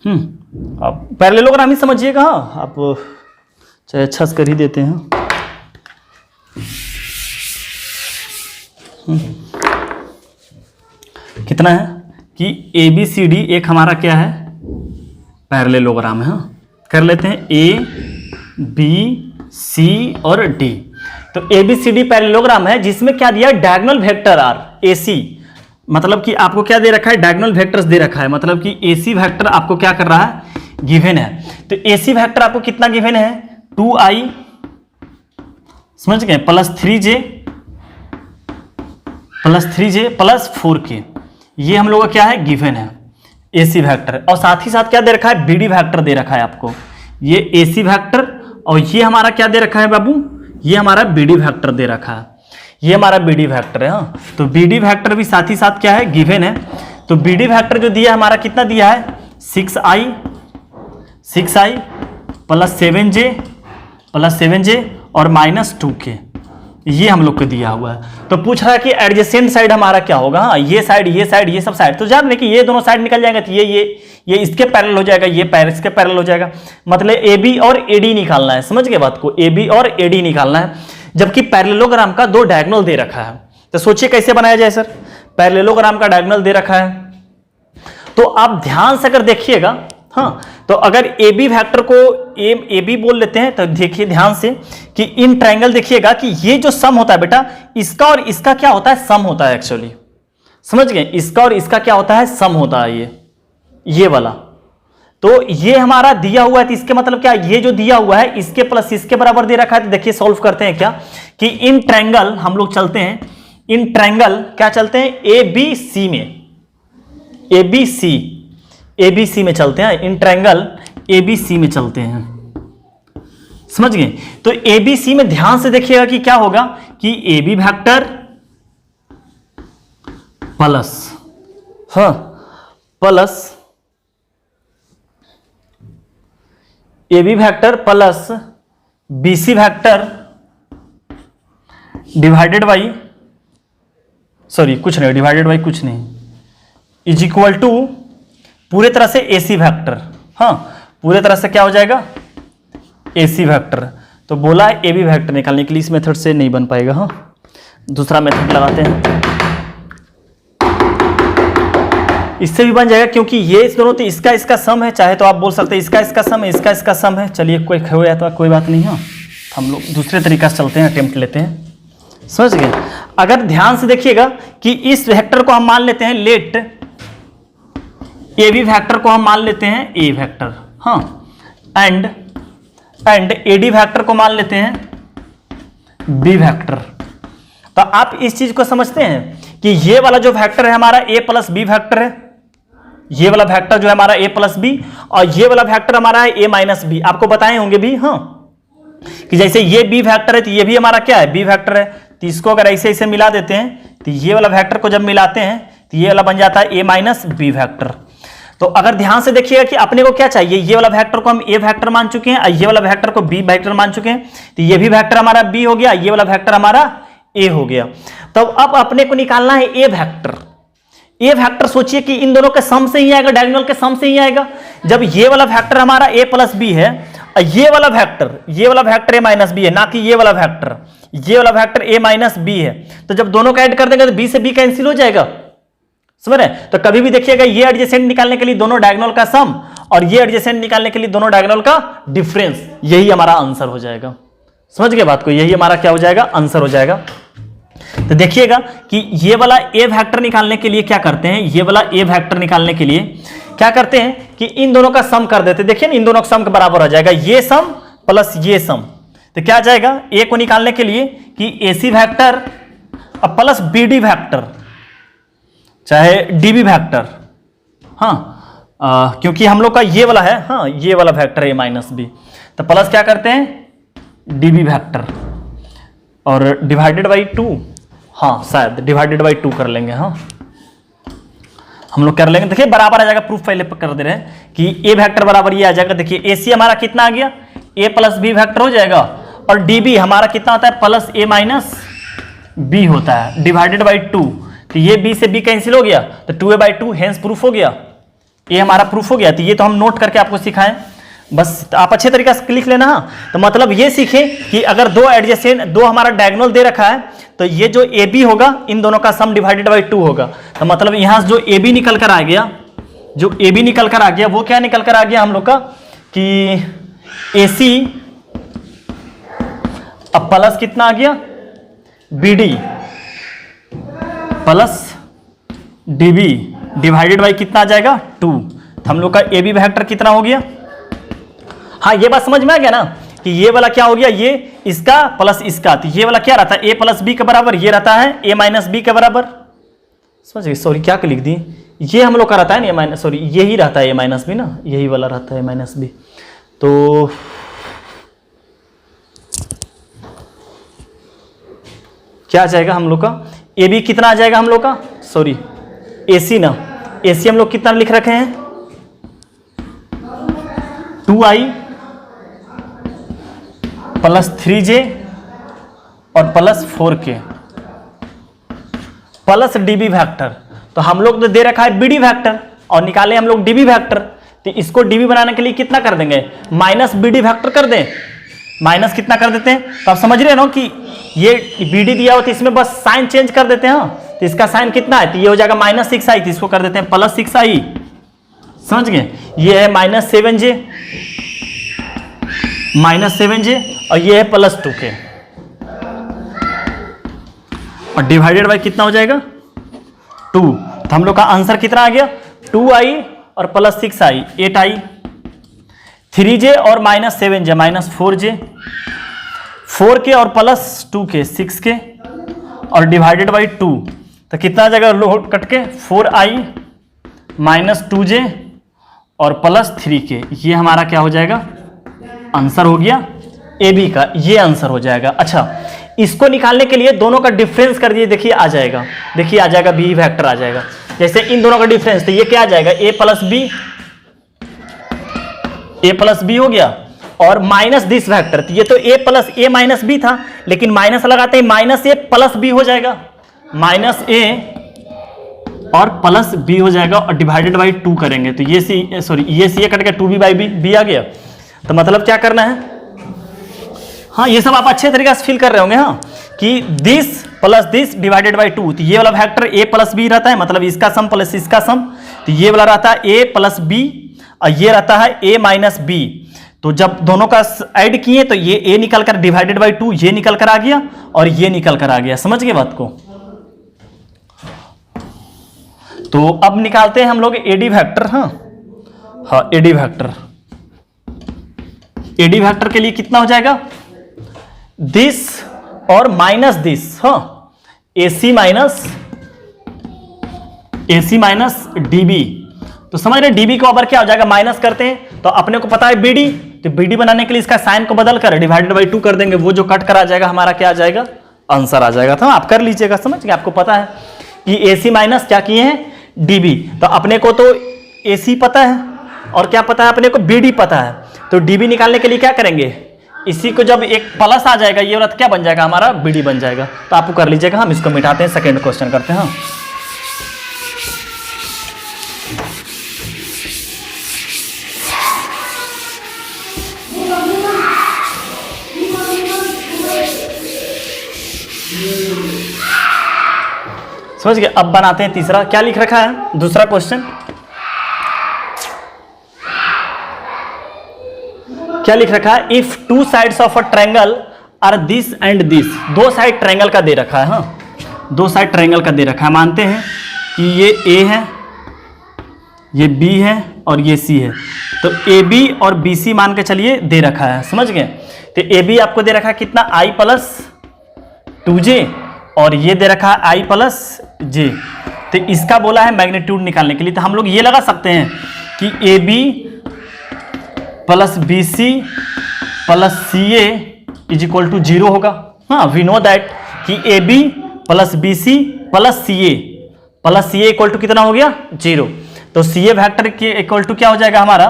आप पैरेललोग्राम ही समझिएगा। हाँ, आप चाहे अच्छा से कर ही देते हैं। कितना है कि ABCD एक हमारा क्या है, पैरेललोग्राम है। हाँ, कर लेते हैं A B C और D। तो ABCD पैरेललोग्राम है जिसमें क्या दिया, डायगोनल वेक्टर R AC मतलब कि आपको क्या दे रखा है, डायगोनल वेक्टर्स दे रखा है, मतलब कि AC वेक्टर आपको क्या कर रहा है, गिवन है। तो AC वेक्टर आपको कितना गिवन है, 2i, समझ गए, +3j प्लस 4k, ये हम लोग का क्या है, गिवन है AC वेक्टर। और साथ ही साथ क्या दे रखा है, BD वेक्टर दे रखा है आपको, ये AC वेक्टर, और ये हमारा क्या दे रखा है बाबू, ये हमारा BD वेक्टर दे रखा है, ये हमारा BD वेक्टर है। हाँ, तो BD वेक्टर भी साथ ही साथ क्या है, गिवन है। तो BD वेक्टर जो दिया है हमारा कितना दिया है, 6i प्लस 7j और -2k, ये हम लोग को दिया हुआ है। तो पूछ रहा है कि एडजेसेंट साइड हमारा क्या होगा। हाँ, ये साइड ये सब साइड, तो जान रहे कि ये दोनों साइड निकल जाएगा, तो ये इसके पैरेलल हो जाएगा, ये इसके पैरेलल हो जाएगा, मतलब AB और AD निकालना है, समझ गए बात को, AB और AD निकालना है। जबकि पैरेललोग्राम का 2 डायगोनल दे रखा है, तो सोचिए कैसे बनाया जाए सर, पैरेललोग्राम का डायगोनल दे रखा है। तो आप ध्यान से अगर देखिएगा, हाँ, तो अगर AB वेक्टर को AB बोल लेते हैं, तो देखिए ध्यान से कि इन ट्रायंगल देखिएगा कि ये जो सम होता है बेटा, इसका और इसका क्या होता है, सम होता है एक्चुअली, समझ गए, इसका और इसका क्या होता है, सम होता है ये वाला। तो ये हमारा दिया हुआ है, तो इसके मतलब क्या, ये जो दिया हुआ है इसके प्लस इसके बराबर दे रखा है। तो देखिए सॉल्व करते हैं क्या, कि इन ट्रायंगल हम लोग चलते हैं, इन ट्रायंगल क्या चलते हैं, ABC में, ABC में चलते हैं, इन ट्रायंगल ABC में चलते हैं, समझ गए। तो ABC में ध्यान से देखिएगा कि क्या होगा, कि AB वेक्टर प्लस, हाँ, plus AB vector plus BC vector divided by, sorry कुछ नहीं, डिवाइडेड बाई कुछ नहीं, इज इक्वल टू पूरे तरह से AC वेक्टर, हाँ, पूरे तरह से क्या हो जाएगा, AC वेक्टर। तो बोला है AB वेक्टर निकालने के लिए, इस मेथड से नहीं बन पाएगा, हाँ, दूसरा मेथड लगाते हैं, इससे भी बन जाएगा, क्योंकि ये इस दोनों, तो इसका सम है, चाहे तो आप बोल सकते हैं इसका सम है, इसका सम है। चलिए कोई खोया तो कोई बात नहीं, हाँ, हम लोग दूसरे तरीका से चलते हैं, अटेम्प्ट लेते हैं, समझ गए। अगर ध्यान से देखिएगा कि इस वेक्टर को हम मान लेते हैं, लेट AB वेक्टर को हम मान लेते हैं A वेक्टर, हाँ, एंड AD वेक्टर को मान लेते हैं B वेक्टर। तो आप इस चीज को समझते हैं कि ये वाला जो वेक्टर है हमारा A प्लस B वेक्टर है, ये वाला वेक्टर जो है हमारा A प्लस B, और ये वाला वेक्टर हमारा है A माइनस B। आपको बताए होंगे भी, हाँ, कि जैसे ये B वेक्टर है तो ये भी हमारा क्या है, B वेक्टर है। तो इसको अगर ऐसे ऐसे मिला देते हैं, तो ये वाला वेक्टर को जब मिलाते हैं तो ये वाला बन जाता है A माइनस B वेक्टर। तो अगर ध्यान से देखिएगा कि अपने को क्या चाहिए, ये वाला वेक्टर को हम A वेक्टर मान चुके हैं, और ये वाला वेक्टर को B वेक्टर मान चुके हैं, तो ये भी वेक्टर हमारा B हो गया, ये वाला वेक्टर हमारा A हो गया। तो अब अपने को निकालना है A वेक्टर। A वेक्टर सोचिए कि इन दोनों के सम से ही आएगा, डायगोनल के सम से ही आएगा। जब ये वाला वेक्टर हमारा A प्लस B है, और ये वाला वेक्टर A माइनस B है, ना कि ये वाला वेक्टर A माइनस B है, तो जब दोनों का ऐड कर देंगे तो B से B कैंसिल हो जाएगा, समझ रहे हैं। तो कभी भी देखिएगा ये एडजेसेंट निकालने के लिए दोनों डायगोनल का सम, और ये एडजेसेंट निकालने के लिए दोनों डायगोनल का डिफरेंस, यही हमारा आंसर हो जाएगा। समझ गए बात को, यही हमारा क्या हो जाएगा, आंसर हो जाएगा। तो देखिएगा कि ये वाला A वेक्टर निकालने के लिए क्या करते हैं, ये वाला A वेक्टर निकालने के लिए क्या करते हैं कि इन दोनों का सम कर देते हैं। देखिए ना, इन दोनों का सम के बराबर हो जाएगा, ये सम प्लस ये सम। तो क्या आ जाएगा, A को निकालने के लिए कि AC vector plus BD vector चाहे DB वेक्टर, हाँ, क्योंकि हम लोग का ये वाला है, हाँ, ये वाला वेक्टर A माइनस B, तो प्लस क्या करते हैं DB वेक्टर और डिवाइडेड बाई 2, हाँ, शायद डिवाइडेड बाई 2 कर लेंगे, हाँ, हम लोग कर लेंगे। देखिए बराबर आ जाएगा, प्रूफ पहले कर दे रहे हैं कि A वेक्टर बराबर ये आ जाएगा। देखिए AC हमारा कितना आ गया, A प्लस B वेक्टर हो जाएगा, और DB हमारा कितना होता है, प्लस A माइनस B होता है, डिवाइडेड बाई 2। तो ये B से B कैंसिल हो गया, तो 2A/2 हेंस प्रूफ हो गया, ये हमारा प्रूफ हो गया। तो ये तो हम नोट करके आपको सिखाएं, बस आप अच्छे तरीके से लिख लेना। हाँ, तो मतलब ये सीखें कि अगर दो एडजेसेंट, दो हमारा डायगोनल दे रखा है, तो ये जो AB होगा इन दोनों का सम डिवाइडेड बाई 2 होगा। तो मतलब यहाँ जो AB निकल कर आ गया, जो AB निकल कर आ गया वो क्या निकल कर आ गया हम लोग का, कि AC अब प्लस कितना आ गया, BD plus dB divided by कितना आ जाएगा 2। तो हम लोग का ए बी वेक्टर कितना हो गया? हाँ, ये बात समझ में आ गया ना कि ये वाला क्या हो गया, ये इसका प्लस इसका, तो ये वाला क्या रहता है, ए प्लस बी के बराबर, ये रहता है ए माइनस बी के बराबर। समझ गए? सॉरी क्या लिख दी, ये हम लोग का रहता है ना ए माइनस, सॉरी यही रहता है ए माइनस बी ना, यही वाला रहता है ए माइनस बी। तो क्या आ जाएगा हम लोग का, ए बी कितना आ जाएगा हम लोग का, सॉरी ए सी ना, ए सी हम लोग कितना लिख रखे हैं 2i प्लस 3j और plus 4k plus dB vector. तो हम लोग तो दे रखा है बीडी वेक्टर और निकाले हम लोग डीबी वेक्टर, तो इसको डीबी बनाने के लिए कितना कर देंगे, माइनस बीडी वेक्टर कर दें, माइनस कितना कर देते हैं। तो आप समझ रहे हो कि ये बीडी दिया हो तो इसमें बस साइन चेंज कर देते हैं। हाँ, तो इसका साइन कितना है, तो ये हो जाएगा -6i, तो इसको कर देते हैं +6i। समझ गए? ये है -7j और ये है +2k और डिवाइडेड बाय कितना हो जाएगा 2। तो हम लोग का आंसर कितना आ गया 2i और +6i 8i, 3j और -7j -4j, 4k और +2k 6k और डिवाइडेड बाई 2। तो कितना आ जाएगा लोड कट के 4i -2j और +3k, ये हमारा क्या हो जाएगा आंसर हो गया ए बी का, ये आंसर हो जाएगा। अच्छा, इसको निकालने के लिए दोनों का डिफरेंस कर दिए, देखिए आ जाएगा, देखिए आ जाएगा बी वेक्टर आ जाएगा। जैसे इन दोनों का डिफरेंस, तो ये क्या आ जाएगा ए प्लस बी हो गया और माइनस दिस वेक्टर, तो ये तो ए प्लस ए माइनस बी था, लेकिन माइनस लगाते हैं -a प्लस बी हो जाएगा, -a और प्लस बी हो जाएगा और डिवाइडेड बाई 2 करेंगे, तो ये सी सॉरी ये सी कट के 2b बाई बी आ गया। तो मतलब क्या करना है, हाँ ये सब आप अच्छे तरीके से फील कर रहे होंगे, हाँ कि this plus this divided by 2, तो ये वाला वेक्टर ए प्लस बी रहता है, मतलब इसका सम प्लस इसका सम, तो ये वाला रहता है ए प्लस बी और ये रहता है ए माइनस बी। तो जब दोनों का ऐड किए तो ये ए निकल कर डिवाइडेड बाई 2 ये निकल कर आ गया और ये निकल कर आ गया। समझ गए बात को? तो अब निकालते हैं हम लोग एडी वेक्टर। हाँ एडी वेक्टर, एडी वेक्टर के लिए कितना हो जाएगा दिस और माइनस दिस, हाँ एसी माइनस डीबी। तो समझ रहे डीबी के ऊपर क्या हो जाएगा, माइनस करते हैं तो अपने को पता है बीडी, तो बीडी बनाने के लिए इसका साइन को बदल कर डिवाइडेड बाई 2 कर देंगे, वो जो कट कर आ जाएगा हमारा क्या आ जाएगा आंसर आ जाएगा। तो आप कर लीजिएगा, समझ गए? आपको पता है कि एसी माइनस क्या किए हैं डीबी, तो अपने को तो एसी पता है और क्या पता है अपने को बीडी पता है, तो डीबी निकालने के लिए क्या करेंगे, इसी को जब एक प्लस आ जाएगा ये वाला क्या बन जाएगा हमारा बीडी बन जाएगा। तो आपको कर लीजिएगा, हम इसको मिटाते हैं, सेकेंड क्वेश्चन करते हैं। समझ गए? अब बनाते हैं तीसरा, क्या लिख रखा है दूसरा क्वेश्चन, क्या लिख रखा है, if 2 sides of a triangle are this and this, 2 side triangle का दे रखा है। हाँ 2 साइड ट्रायंगल का दे रखा है, मानते हैं कि ये ए है, ये बी है और ये सी है, तो ए बी और बी सी मान के चलिए दे रखा है। समझ गए? तो ए बी आपको दे रखा है कितना आई प्लस 2j और ये दे रखा है आई प्लस जे, तो इसका बोला है मैग्नीट्यूड निकालने के लिए। तो हम लोग ये लगा सकते हैं कि A B plus B C plus C A is equal to 0 होगा। हाँ वी नो दैट कि A B plus B C plus C A equal to कितना हो गया 0, तो सी ए वैक्टर के इक्वल टू क्या हो जाएगा हमारा,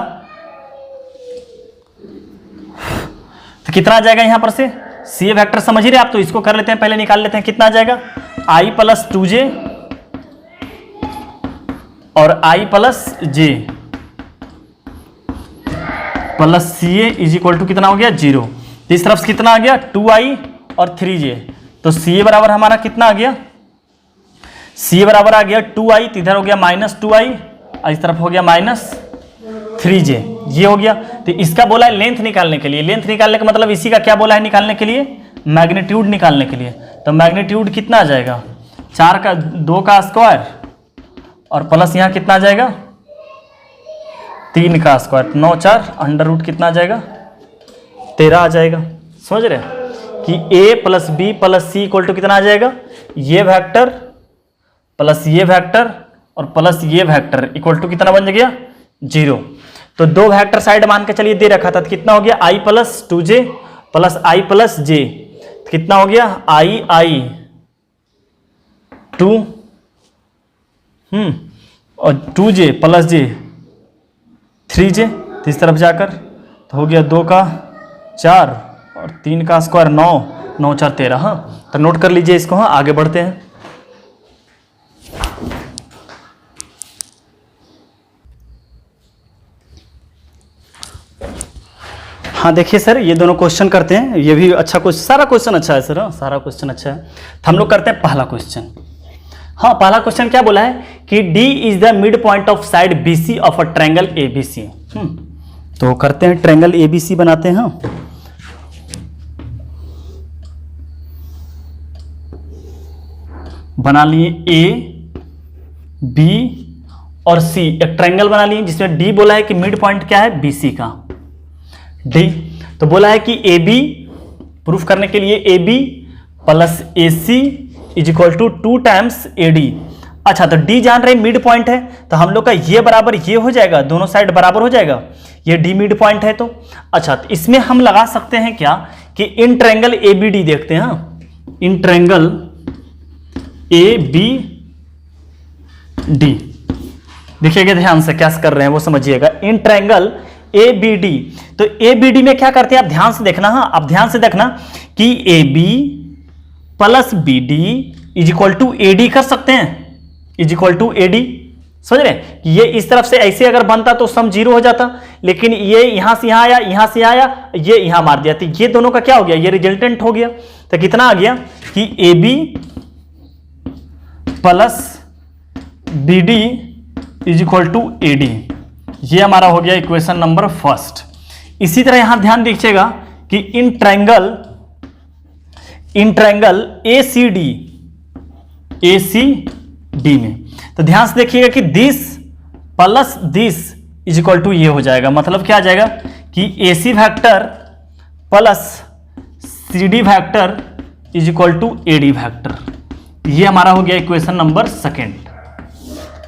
तो कितना आ जाएगा यहां पर से सी ए वैक्टर समझ ही रहे आप, तो इसको कर लेते हैं, पहले निकाल लेते हैं कितना आ जाएगा आई प्लस 2j और I plus J plus C A is equal to कितना हो गया 0, इस तरफ से कितना आ गया 2i और 3j, तो सी ए बराबर हमारा कितना आ गया, सी ए बराबर आ गया 2i, तो इधर हो गया -2i और इस तरफ हो गया -3j, ये हो गया। तो इसका बोला है लेंथ निकालने के लिए, लेंथ निकालने का मतलब इसी का क्या बोला है निकालने के लिए, मैग्नीट्यूड निकालने के लिए। तो मैग्नीट्यूड कितना आ जाएगा 4 का 2 का स्क्वायर और प्लस यहाँ कितना आ जाएगा 3 का स्क्वायर, 9 4 अंडर रूट कितना आ जाएगा 13 आ जाएगा। समझ रहे हैं कि a plus B plus C equal to कितना आ जाएगा, ये वेक्टर प्लस ये वेक्टर और प्लस ये वेक्टर इक्वल टू कितना बन गया 0। तो दो वेक्टर साइड मान के चलिए दे रखा था, तो कितना हो गया i plus 2j plus i plus j, कितना हो गया i 2 और 2j प्लस j 3j, तो इस तरफ जाकर तो हो गया 2 का 4 और 3 का स्क्वायर 9, 9 4 13। हाँ तो नोट कर लीजिए इसको। हाँ आगे बढ़ते हैं। हाँ देखिए सर, ये दोनों क्वेश्चन करते हैं, ये भी अच्छा क्वेश्चन, सारा क्वेश्चन अच्छा है सर। हाँ सारा क्वेश्चन अच्छा है। तो हम लोग करते हैं पहला क्वेश्चन। हाँ पहला क्वेश्चन क्या बोला है कि D is the mid point of side BC of a triangle ABC। तो करते हैं, ट्रायंगल ABC बनाते हैं। हाँ बना लिए A B और C, एक ट्रायंगल बना लिए जिसमें D बोला है कि मिड पॉइंट क्या है BC का, D तो बोला है कि AB प्रूफ करने के लिए AB plus AC is equal to 2 times AD। अच्छा तो D जान रहे मिड पॉइंट है, तो हम लोग का ये बराबर ये हो जाएगा, दोनों साइड बराबर हो जाएगा, ये D मिड पॉइंट है। तो अच्छा तो इसमें हम लगा सकते हैं क्या कि इन ट्रायंगल ABD देखते हैं। हाँ इन ट्रायंगल ABD देखिएगा ध्यान से, क्या कर रहे हैं वो समझिएगा। इन ट्रायंगल ABD, तो ABD में क्या करते हैं आप ध्यान से देखना। हाँ आप ध्यान से देखना कि AB plus BD is equal to AD कर सकते हैं, इज इक्वल टू AD। समझ रहे कि ये इस तरफ से ऐसे अगर बनता तो सम 0 हो जाता, लेकिन ये यहां से यहां आया, यहां से आया, ये यहां मार दिया, तो ये दोनों का क्या हो गया, ये रिजल्टेंट हो गया। तो कितना आ गया कि AB plus BD is equal to AD, ये हमारा हो गया इक्वेशन नंबर फर्स्ट। इसी तरह यहां ध्यान दीजिएगा कि इन ट्रायंगल ACD में, तो ध्यान से देखिएगा कि this plus this is equal to ये हो जाएगा, मतलब क्या आ जाएगा कि AC vector plus CD vector is equal to AD vector. ये हमारा हो गया इक्वेशन नंबर सेकेंड।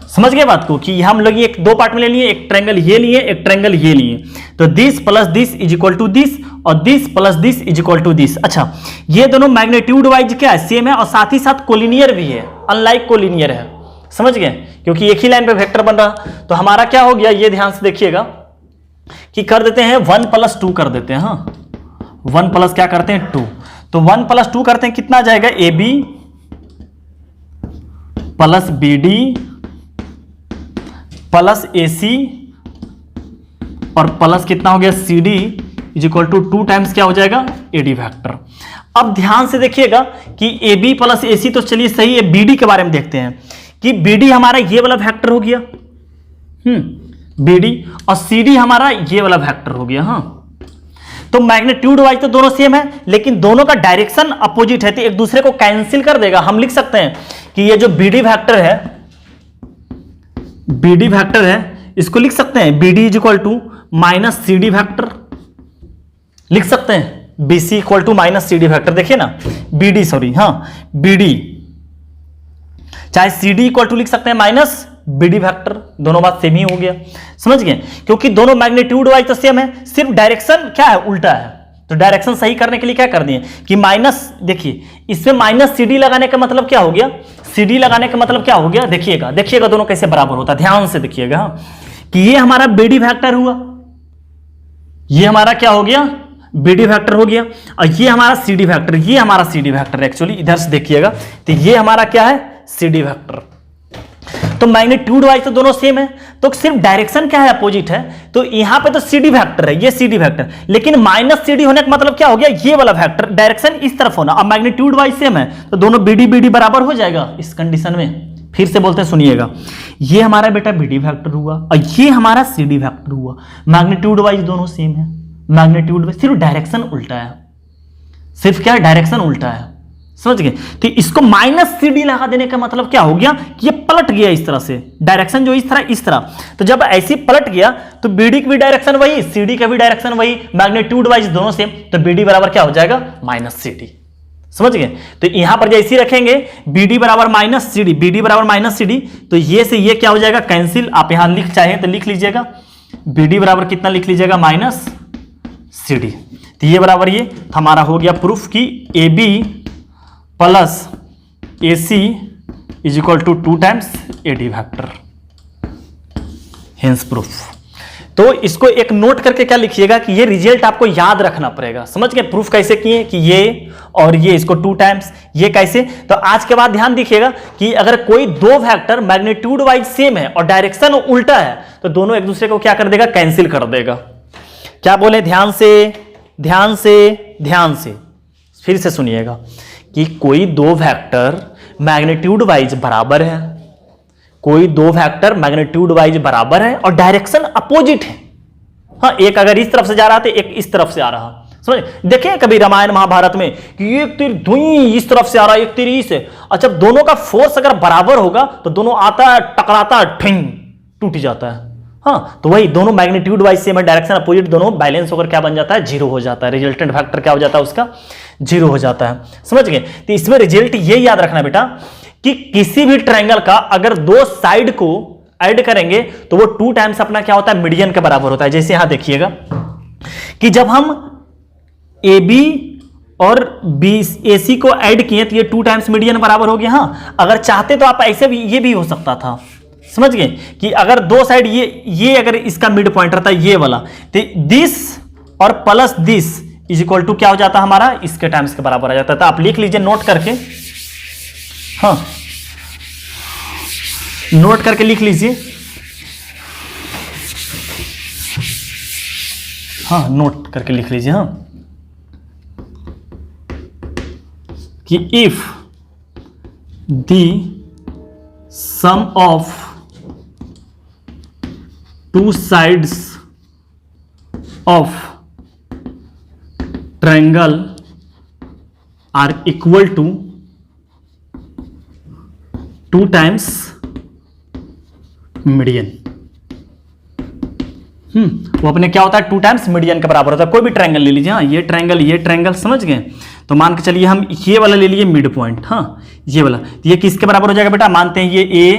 समझ गए बात को कि हम लोग एक दो पार्ट में ले लिए, एक ट्रायंगल ये लिए, एक ट्रायंगल ये लिए, तो this plus this is equal to this और this plus this is equal to this. अच्छा ये दोनों मैग्नीट्यूड वाइज क्या है, सेम है और साथ ही साथ कोलिनियर भी है, अनलाइक कोलिनियर है। समझ गए, क्योंकि एक ही लाइन पे वेक्टर बन रहा। तो हमारा क्या हो गया, ये ध्यान से देखिएगा कि कर देते हैं 1 प्लस 2 कर देते हैं। हाँ 1 प्लस क्या करते हैं 2, तो 1 प्लस 2 करते हैं, कितना आ जाएगा AB plus BD plus AC और प्लस कितना हो गया CD is equal to 2 times क्या हो जाएगा AD वेक्टर। अब ध्यान से देखिएगा कि AB प्लस AC तो चलिए सही है, BD के बारे में देखते हैं कि BD हमारा ये वाला वेक्टर हो गया, BD और CD हमारा ये वाला वेक्टर हो गया। हाँ तो मैग्नीट्यूड वाइज तो दोनों सेम है, लेकिन दोनों का डायरेक्शन अपोजिट है, तो एक दूसरे को कैंसिल कर देगा। हम लिख सकते हैं कि ये जो BD वेक्टर है, इसको लिख सकते हैं BD is equal to minus CD vector, लिख सकते हैं BC equal to minus CD vector. देखिए ना BD, सॉरी हाँ BD, चाहे CD इक्वल टू लिख सकते हैं माइनस BD वेक्टर, दोनों बात सेम ही हो गया। समझ गए, क्योंकि दोनों मैग्नीट्यूड वाइज तो सेम है, सिर्फ डायरेक्शन क्या है उल्टा है। तो डायरेक्शन सही करने के लिए क्या कर दिए कि माइनस, देखिए इसमें माइनस CD लगाने का मतलब क्या हो गया, CD लगाने का मतलब क्या हो गया, देखिएगा दोनों कैसे बराबर होता है, ध्यान से देखिएगा। हाँ कि ये हमारा BD वेक्टर हुआ, ये हमारा क्या हो गया BD वेक्टर हो गया, और ये हमारा CD वेक्टर, ये हमारा CD वेक्टर एक्चुअली इधर से देखिएगा, तो ये हमारा क्या है CD वेक्टर। तो मैग्नीट्यूड वाइज तो दोनों सेम है, तो सिर्फ डायरेक्शन क्या है अपोजिट है। तो यहां पे तो CD वेक्टर है, ये CD वेक्टर, लेकिन माइनस CD होने का मतलब क्या हो गया, ये वाला वेक्टर डायरेक्शन इस तरफ होना। अब मैग्नीट्यूड वाइज सेम है तो दोनों BD बराबर हो जाएगा इस कंडीशन में। फिर से बोलते हैं सुनिएगा, ये हमारा बेटा BD वेक्टर हुआ और ये हमारा CD वेक्टर हुआ, मैग्नीट्यूड वाइज दोनों सेम है, मैग्नीट्यूड में सिर्फ डायरेक्शन उल्टा है, सिर्फ क्या डायरेक्शन उल्टा है। समझ गए। तो इसको -CD लगा देने का मतलब क्या हो गया कि ये पलट गया इस तरह से, डायरेक्शन जो इस तरह। तो जब ऐसी पलट गया तो BD की भी डायरेक्शन वही, CD का भी डायरेक्शन वही, मैग्नीट्यूड वाइज दोनों सेम, तो BD बराबर क्या हो जाएगा -CD। समझ गए। तो यहां पर जैसे रखेंगे BD बराबर -CD, BD बराबर -CD, तो ये से ये क्या हो जाएगा कैंसिल। आप यहां लिख चाहें तो लिख लीजिएगा, BD बराबर कितना लिख लीजिएगा -CD। तो ये बराबर ये हमारा हो गया प्रूफ कि AB plus AC is equal to 2 times AD vector, hence proof. तो इसको एक नोट करके क्या लिखिएगा कि ये रिजल्ट आपको याद रखना पड़ेगा। समझ गए प्रूफ कैसे किए कि ये और ये इसको 2 टाइम्स, ये कैसे। तो आज के बाद ध्यान दिखिएगा कि अगर कोई दो वेक्टर मैग्नीट्यूड वाइज सेम है और डायरेक्शन उल्टा है तो दोनों एक दूसरे को क्या कर देगा, कैंसिल कर देगा। क्या बोले, ध्यान से ध्यान से ध्यान से फिर से सुनिएगा कि कोई दो वेक्टर मैग्नीट्यूड वाइज बराबर है, कोई दो वेक्टर मैग्नीट्यूड वाइज बराबर है और डायरेक्शन अपोजिट है। हाँ, एक अगर इस तरफ से जा रहा था, एक इस तरफ से आ रहा। समझ देखें कभी रामायण महाभारत में कि एक तीर धुई इस तरफ से आ रहा है, एक तीर इस से। अच्छा, दोनों का फोर्स अगर बराबर होगा तो दोनों आता है, टकराता है, ठिंग टूट जाता है। हाँ, तो वही दोनों मैग्नीट्यूड वाइज सेम है, डायरेक्शन अपोजिट, दोनों बैलेंस होकर क्या बन जाता है, 0 हो जाता है। रिजल्टेंट फैक्टर क्या हो जाता है उसका, 0 हो जाता है। समझ गए। तो इसमें रिजल्ट ये याद रखना बेटा कि किसी भी ट्रायंगल का अगर दो साइड को ऐड करेंगे तो वो 2 टाइम्स अपना क्या होता है, मीडियन के बराबर होता है। जैसे यहां देखिएगा कि जब हम AB और AC को ऐड किए तो ये 2 टाइम्स मीडियन बराबर हो गया। हाँ, अगर चाहते तो आप ऐसे भी, ये भी हो सकता था। समझ गए कि अगर दो साइड ये अगर इसका मिड पॉइंट रहता ये वाला, तो दिस और plus this is equal to क्या हो जाता हमारा, इसके टाइम्स के बराबर आ जाता था। आप लिख लीजिए नोट करके, हाँ नोट करके लिख लीजिए, हाँ नोट करके लिख लीजिए, हाँ कि if the sum of two sides of triangle are equal to 2 times median. वो अपने क्या होता है, 2 टाइम्स मीडियन के बराबर होता है। कोई भी ट्रायंगल ले लीजिए, हाँ ये ट्रायंगल समझ गए। तो मान के चलिए हम ये वाला ले लिए मिड पॉइंट, हाँ ये वाला, तो ये किसके बराबर हो जाएगा बेटा, मानते हैं ये A,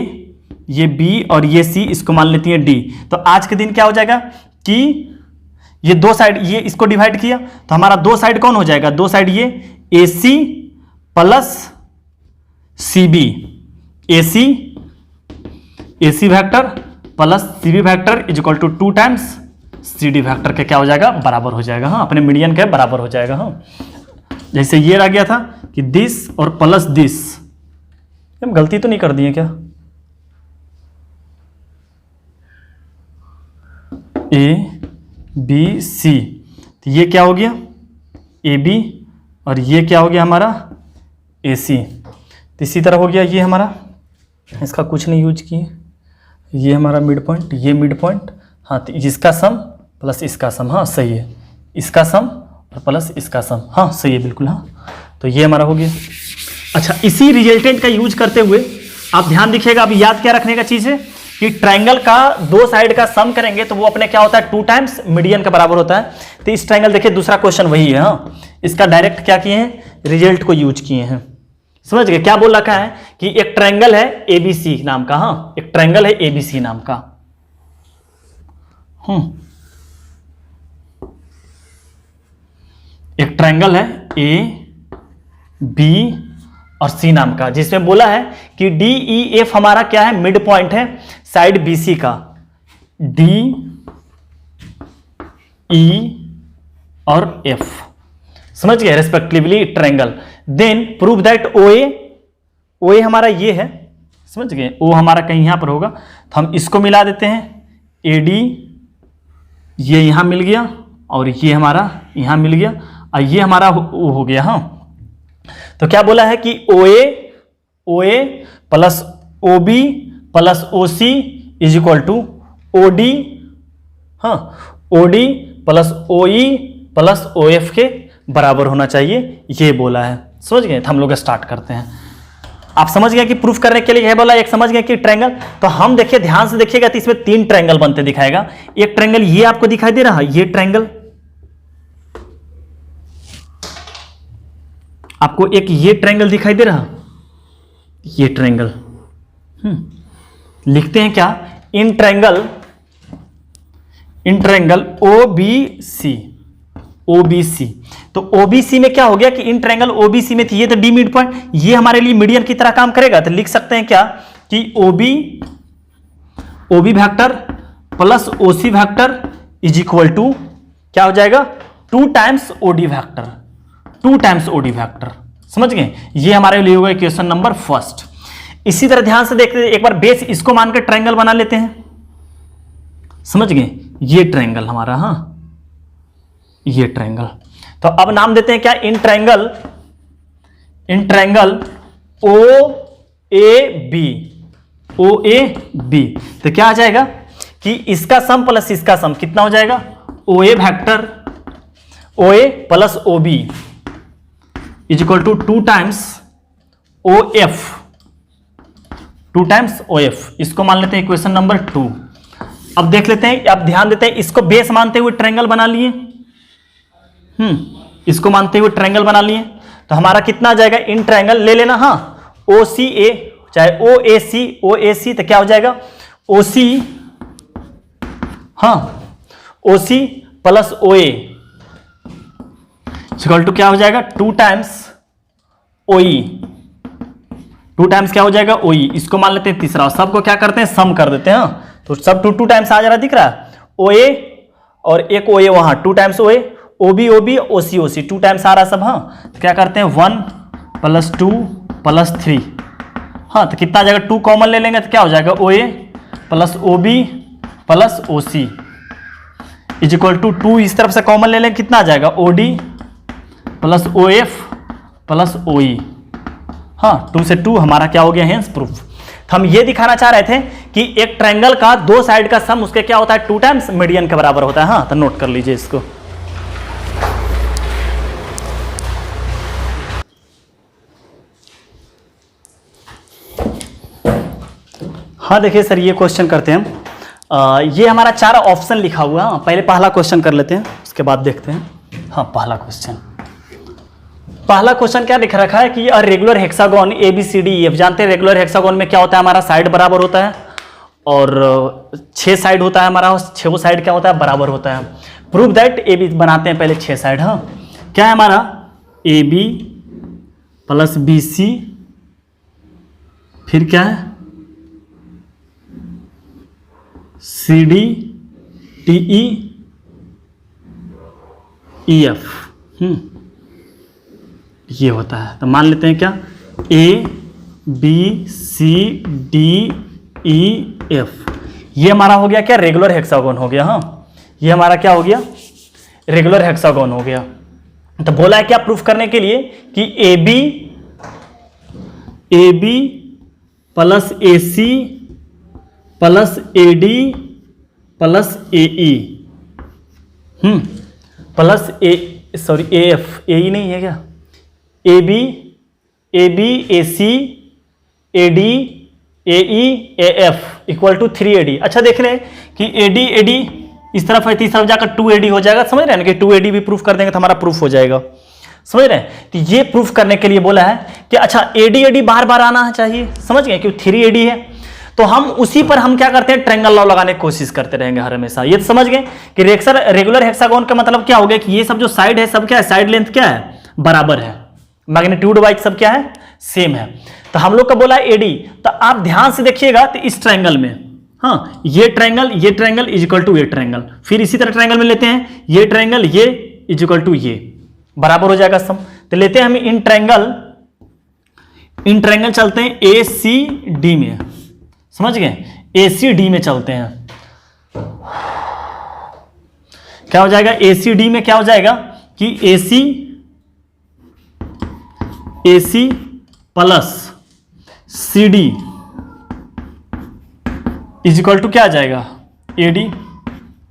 ये B और ये C, इसको मान लेती है D। तो आज के दिन क्या हो जाएगा कि ये दो साइड, ये इसको डिवाइड किया तो हमारा दो साइड कौन हो जाएगा, दो साइड ये AC plus CB, AC vector plus CB vector is equal to 2 times CD vector के क्या हो जाएगा, बराबर हो जाएगा। हाँ, अपने मीडियन के बराबर हो जाएगा। हाँ, जैसे ये रह गया था कि दिस और प्लस दिस, हम गलती तो नहीं कर दिए क्या, ABC, तो ये क्या हो गया AB और ये क्या हो गया हमारा AC। तो इसी तरह हो गया ये हमारा, इसका कुछ नहीं यूज किए, ये हमारा मिड पॉइंट, ये मिड पॉइंट। हाँ, तो इसका सम प्लस इसका सम, हाँ सही है, इसका सम और प्लस इसका सम, हाँ सही है बिल्कुल। हाँ, तो ये हमारा हो गया। अच्छा, इसी रिजल्टेंट का यूज करते हुए आप ध्यान दिखिएगा, अभी याद क्या रखने का चीज है कि ट्रायंगल का दो साइड का सम करेंगे तो वो अपने क्या होता है, 2 टाइम्स मीडियन के बराबर होता है। तो इस ट्रायंगल देखिए, दूसरा क्वेश्चन वही है। हाँ, इसका डायरेक्ट क्या किए हैं, रिजल्ट को यूज किए हैं। समझ गए क्या बोल रखा है कि एक ट्रायंगल है ABC नाम का, हाँ एक ट्रायंगल है ABC नाम का। एक ट्रायंगल है AB और C नाम का, जिसमें बोला है कि DEF हमारा क्या है, मिड पॉइंट है साइड BC का, DE और F, समझ गए respectively triangle. Then prove that OA हमारा ये है, समझ गए, O हमारा कहीं यहां पर होगा, तो हम इसको मिला देते हैं, AD ये यहां मिल गया और ये हमारा यहां मिल गया और ये हमारा हो गया। हाँ, तो क्या बोला है कि OA plus OB plus OC is equal to OD, हाँ OD plus OE plus OF के बराबर होना चाहिए, ये बोला है। समझ गए? तो हम लोग स्टार्ट करते हैं। आप समझ गए कि प्रूफ करने के लिए है बोला, एक समझ गए कि ट्रायंगल। तो हम देखिए ध्यान से देखिएगा तो इसमें 3 ट्रायंगल बनते दिखाएगा। एक ट्रायंगल ये आपको दिखाई दे रहा है, ये ट्रायंगल आपको, एक ये ट्रायंगल दिखाई दे रहा, ये ट्रायंगल। लिखते हैं क्या, इन ट्रायंगल OBC। OBC तो OBC में क्या हो गया कि इन ट्रायंगल OBC में थी, ये तो डी मिड पॉइंट, ये हमारे लिए मीडियन की तरह काम करेगा। तो लिख सकते हैं क्या कि OB vector plus OC vector is equal to क्या हो जाएगा, 2 times OD vector, 2 times OD vector. समझ गए? ये हमारे लिए होगा इक्वेशन नंबर फर्स्ट। इसी तरह ध्यान से देखते हैं एक बार, बेस इसको मानकर ट्रायंगल बना लेते हैं। समझ गए? ये ट्रायंगल हमारा, हाँ ये ट्रायंगल। तो अब नाम देते हैं क्या, इन ट्रायंगल OAB। तो क्या आ जाएगा कि इसका सम प्लस इसका सम कितना हो जाएगा, OA vector OA plus OB is equal to 2 times OF, 2 times OF। इसको मान लेते हैं इक्वेशन नंबर 2। अब देख लेते हैं, अब ध्यान देते हैं, इसको बेस मानते हुए ट्रायंगल बना लिए। इसको मानते हुए ट्रायंगल बना लिए तो हमारा कितना आ जाएगा, इन ट्रायंगल ले लेना, हाँ OCA चाहे OAC, तो क्या हो जाएगा OC, हाँ OC plus OA equal to क्या हो जाएगा 2 टाइम्स OE, 2 टाइम्स क्या हो जाएगा OE। इसको मान लेते हैं तीसरा, सबको क्या करते हैं सम कर देते हैं, हाँ तो सब 2 टाइम्स आ जा रहा, दिख रहा है OA और एक OA वहां 2 times OA, OB OC 2 times आ रहा सब, हाँ तो क्या करते हैं 1 प्लस 2 प्लस 3, हाँ तो कितना आ जाएगा 2 कॉमन ले लेंगे तो क्या हो जाएगा OA plus OB plus OC is equal to 2 इस तरफ से कॉमन ले लेंगे, कितना आ जाएगा OD plus OF plus OE, हाँ 2 से 2 हमारा क्या हो गया, हेंस प्रूफ। तो हम ये दिखाना चाह रहे थे कि एक ट्रायंगल का 2 साइड का सम उसके क्या होता है 2 टाइम्स मीडियन के बराबर होता है, हाँ तो नोट कर लीजिए इसको। हाँ देखिए सर, ये क्वेश्चन करते हैं हम। ये हमारा 4 ऑप्शन लिखा हुआ है, पहले पहला क्वेश्चन कर लेते हैं, उसके बाद देखते हैं। हाँ पहला क्वेश्चन क्या लिख रखा है कि रेगुलर हेक्सागोन ABCDEF, जानते हैं रेगुलर हेक्सागोन में क्या होता है, हमारा साइड बराबर होता है और 6 साइड होता है हमारा, 6 साइड क्या होता है बराबर होता है। प्रूव दैट AB, बनाते हैं पहले 6 साइड, हाँ क्या है हमारा AB प्लस BC, फिर क्या है CD TE EF, ये होता है। तो मान लेते हैं क्या ABCDEF, ये हमारा हो गया क्या रेगुलर हेक्सागोन हो गया, हाँ ये हमारा क्या हो गया रेगुलर हेक्सागोन हो गया। तो बोला है क्या प्रूफ करने के लिए कि AB plus AC plus AD plus AE plus AF, AE नहीं है क्या, AB AC AD AE AF equal to 3AD। अच्छा देख रहे हैं कि AD इस तरफ है, तीसरी तरफ जाकर 2AD हो जाएगा, समझ रहे हैं ना कि 2AD भी प्रूफ कर देंगे तो हमारा प्रूफ हो जाएगा, समझ रहे हैं। तो ये प्रूफ करने के लिए बोला है कि अच्छा AD बार बार आना चाहिए, समझ गए, क्योंकि 3AD है तो हम उसी पर हम क्या करते हैं ट्रायंगल लॉ लगाने की कोशिश करते रहेंगे हर हमेशा। ये तो समझ गए कि रेगुलर हेक्सागोन का मतलब क्या हो गया कि ये सब जो साइड है सब क्या है, साइड लेंथ क्या है बराबर है, मैग्नीट्यूड वाइज सब क्या है सेम है। तो हम लोग का बोला AD, तो आप ध्यान से देखिएगा तो इस ट्रायंगल में, हाँ ये ट्रायंगल इज इक्वल टू ये ट्रायंगल, फिर इसी तरह ट्रायंगल में लेते हैं ये ट्रायंगल, ये इज इक्वल टू ये, बराबर हो जाएगा सम। तो लेते हैं हम इन ट्रायंगल चलते हैं ACD में, समझ गए, ACD में चलते हैं। क्या हो जाएगा ACD में, क्या हो जाएगा कि AC plus CD is equal to क्या आ जाएगा AD,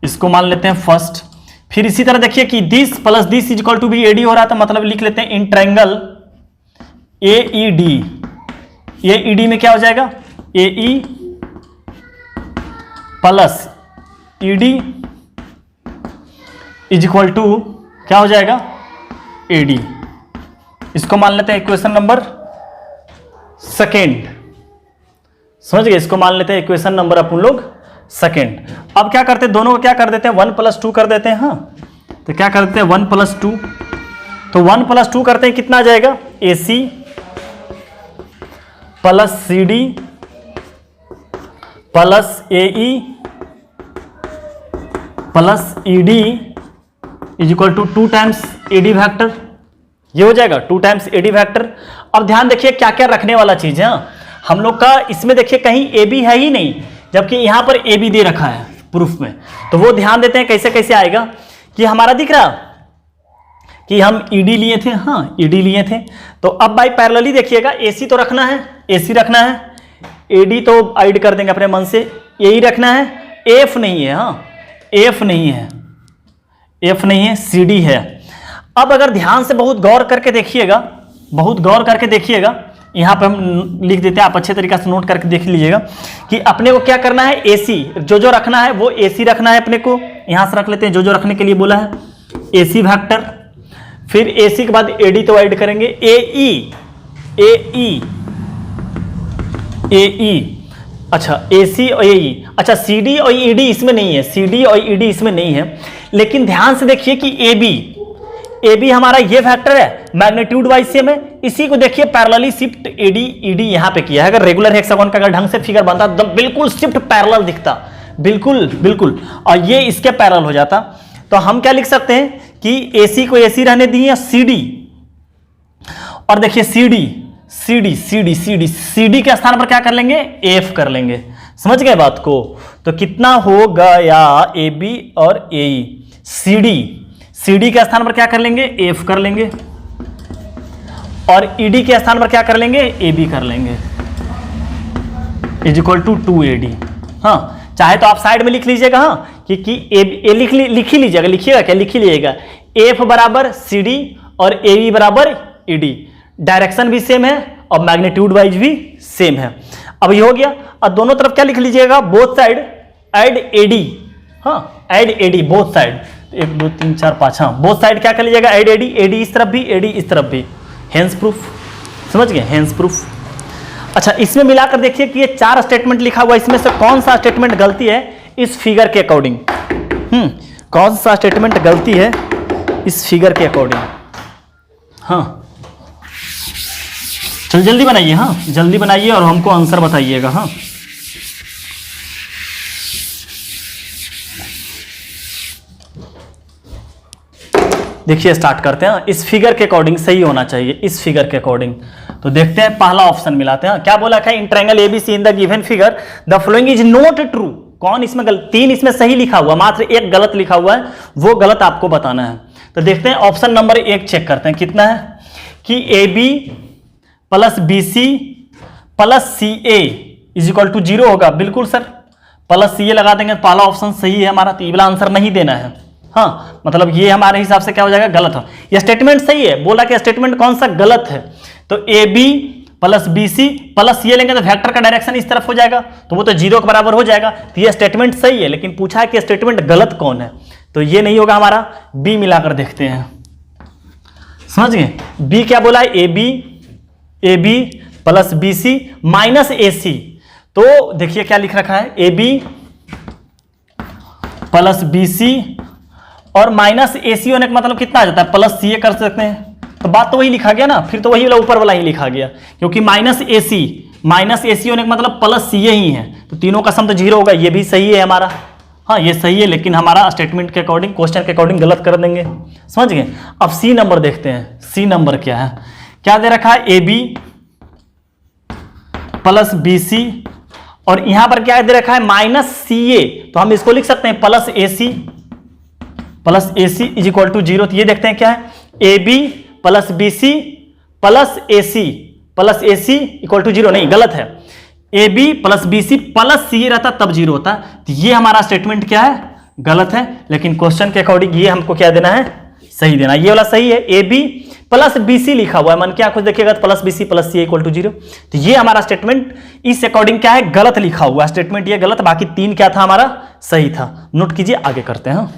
इसको मान लेते हैं फर्स्ट। फिर इसी तरह देखिए कि this plus this is equal to भी AD हो रहा था, मतलब लिख लेते हैं इन ट्रायंगल AED, AED में क्या हो जाएगा, AE plus ED is equal to क्या हो जाएगा, AD। इसको मान लेते हैं इक्वेशन नंबर सेकेंड, समझ गए, इसको मान लेते हैं इक्वेशन नंबर अपन लोग सेकेंड। अब क्या करते हैं, दोनों को क्या कर देते हैं, 1 + 2 कर देते हैं। हाँ, तो क्या करते हैं 1 + 2, तो 1 + 2 करते हैं, कितना आ जाएगा, AC plus CD plus AE plus ED is equal to 2 times AD factor. ये हो जाएगा 2 टाइम्स AD फैक्टर। अब ध्यान देखिए क्या क्या रखने वाला चीज है, हम लोग का इसमें देखिए कहीं AB है ही नहीं, जबकि यहां पर AB दे रखा है प्रूफ में। तो वो ध्यान देते हैं कैसे कैसे आएगा, कि हमारा दिख रहा कि हम ED लिए थे, हाँ ED लिए थे। तो अब बाई पैरेलली देखिएगा, AC तो रखना है, AC रखना है, AD तो ऐड कर देंगे अपने मन से, AE रखना है, F नहीं है, हाँ F नहीं है, F नहीं है, CD है। अब अगर ध्यान से बहुत गौर करके देखिएगा, बहुत गौर करके देखिएगा, यहाँ पे हम लिख देते हैं, आप अच्छे तरीके से नोट करके देख लीजिएगा कि अपने को क्या करना है, AC जो रखना है वो AC रखना है अपने को। यहाँ से रख लेते हैं जो रखने के लिए बोला है, AC फैक्टर। फिर AC के बाद AD तो ऐड करेंगे, AE, अच्छा AC और AE, अच्छा CD और ED इसमें नहीं है, CD और ED इसमें नहीं है। लेकिन ध्यान से देखिए कि AB हमारा ये फैक्टर है, मैग्नीट्यूड वाइज सेम है। इसी को देखिए पैरेलली शिफ्ट AD ED यहां पे किया है। अगर रेगुलर हेक्सागोन का अगर ढंग से फिगर बनता तो बिल्कुल शिफ्ट पैरेलल दिखता, बिल्कुल बिल्कुल, और ये इसके पैरेलल हो जाता। तो हम क्या लिख सकते हैं कि AC को AC रहने दिए, CD, और देखिए CD के स्थान पर क्या कर लेंगे, F कर लेंगे। समझ गए बात को। तो कितना हो गया, AB और AE, CD के स्थान पर क्या कर लेंगे, F कर लेंगे, और ED के स्थान पर क्या कर लेंगे, AB कर लेंगे, इज इक्वल टू 2AD। हाँ, चाहे तो आप साइड में लिख लीजिएगा, हाँ कि लिख ही लीजिएगा, लिखिएगा क्या, लिख ही लीजिएगा, F बराबर CD और AB बराबर ED, डायरेक्शन भी सेम है और मैग्नीट्यूड वाइज भी सेम है। अब ये हो गया। और दोनों तरफ क्या लिख लीजिएगा, बोथ साइड ऐड AD, हाँ ऐड AD बोथ साइड, 1 2 3 4 5, हाँ बोथ साइड क्या कर लीजिएगा, ऐड AD इस तरफ भी, AD इस तरफ भी, हेंस प्रूफ। समझ गए, हेंस प्रूफ। अच्छा, इसमें मिलाकर देखिए कि ये 4 स्टेटमेंट लिखा हुआ है, इसमें से कौन सा स्टेटमेंट गलती है इस फिगर के अकॉर्डिंग, कौन सा स्टेटमेंट गलती है इस फिगर के अकॉर्डिंग। हाँ चल जल्दी बनाइए, हाँ जल्दी बनाइए और हमको आंसर बताइएगा। हाँ देखिए स्टार्ट करते हैं, इस फिगर के अकॉर्डिंग सही होना चाहिए, इस फिगर के अकॉर्डिंग। तो देखते हैं, पहला ऑप्शन मिलाते हैं। क्या बोला है, in triangle ABC in the given figure the following is not true. कौन इसमें गलत, 3 इसमें सही लिखा हुआ, मात्र 1 गलत लिखा हुआ है, वो गलत आपको बताना है। तो देखते हैं ऑप्शन नंबर 1 चेक करते हैं, कितना है कि AB plus BC plus CA is equal to 0 होगा। बिल्कुल सर, प्लस CA लगा देंगे, पहला ऑप्शन सही है हमारा, तो ये वाला आंसर नहीं देना है। हाँ मतलब ये हमारे हिसाब से क्या हो जाएगा, गलत है। ये स्टेटमेंट सही है, बोला कि स्टेटमेंट कौन सा गलत है, तो AB plus BC plus CA लेंगे तो वेक्टर का डायरेक्शन इस तरफ हो जाएगा, तो वो तो 0 के बराबर हो जाएगा। तो ये स्टेटमेंट सही है, लेकिन पूछा है कि स्टेटमेंट गलत कौन है, तो ये नहीं होगा हमारा। B मिलाकर देखते हैं, समझ गए। B क्या बोला है, AB plus BC minus AC। तो देखिए क्या लिख रखा है, AB प्लस BC और माइनस AC होने का मतलब कितना आ जाता है, प्लस CA कर सकते हैं। तो बात तो वही लिखा गया ना, फिर तो वही वाला ऊपर वाला ही लिखा गया, क्योंकि माइनस AC होने का मतलब प्लस CA ही है, तो तीनों का सम तो 0 होगा। ये भी सही है हमारा, हाँ ये सही है, लेकिन हमारा स्टेटमेंट के अकॉर्डिंग, क्वेश्चन के अकॉर्डिंग गलत कर देंगे। समझ गए। अब C नंबर देखते हैं, C नंबर क्या है, क्या दे रखा है, AB प्लस BC और यहां पर क्या दे रखा है, माइनस CA। तो हम इसको लिख सकते हैं plus AC is equal to 0। तो ये देखते हैं क्या है, AB plus BC plus AC equal to 0, नहीं गलत है। AB plus BC plus CA रहता तब 0 होता। तो ये हमारा स्टेटमेंट क्या है, गलत है, लेकिन क्वेश्चन के अकॉर्डिंग ये हमको क्या देना है, सही देना। ये वाला सही है, A B plus B C लिखा हुआ है, मन की आंखों से देखिएगा तो plus B C plus C equal to 0। तो ये हमारा स्टेटमेंट इस अकॉर्डिंग क्या है, गलत लिखा हुआ स्टेटमेंट, ये गलत, बाकी 3 क्या था हमारा, सही था। नोट कीजिए, आगे करते हैं।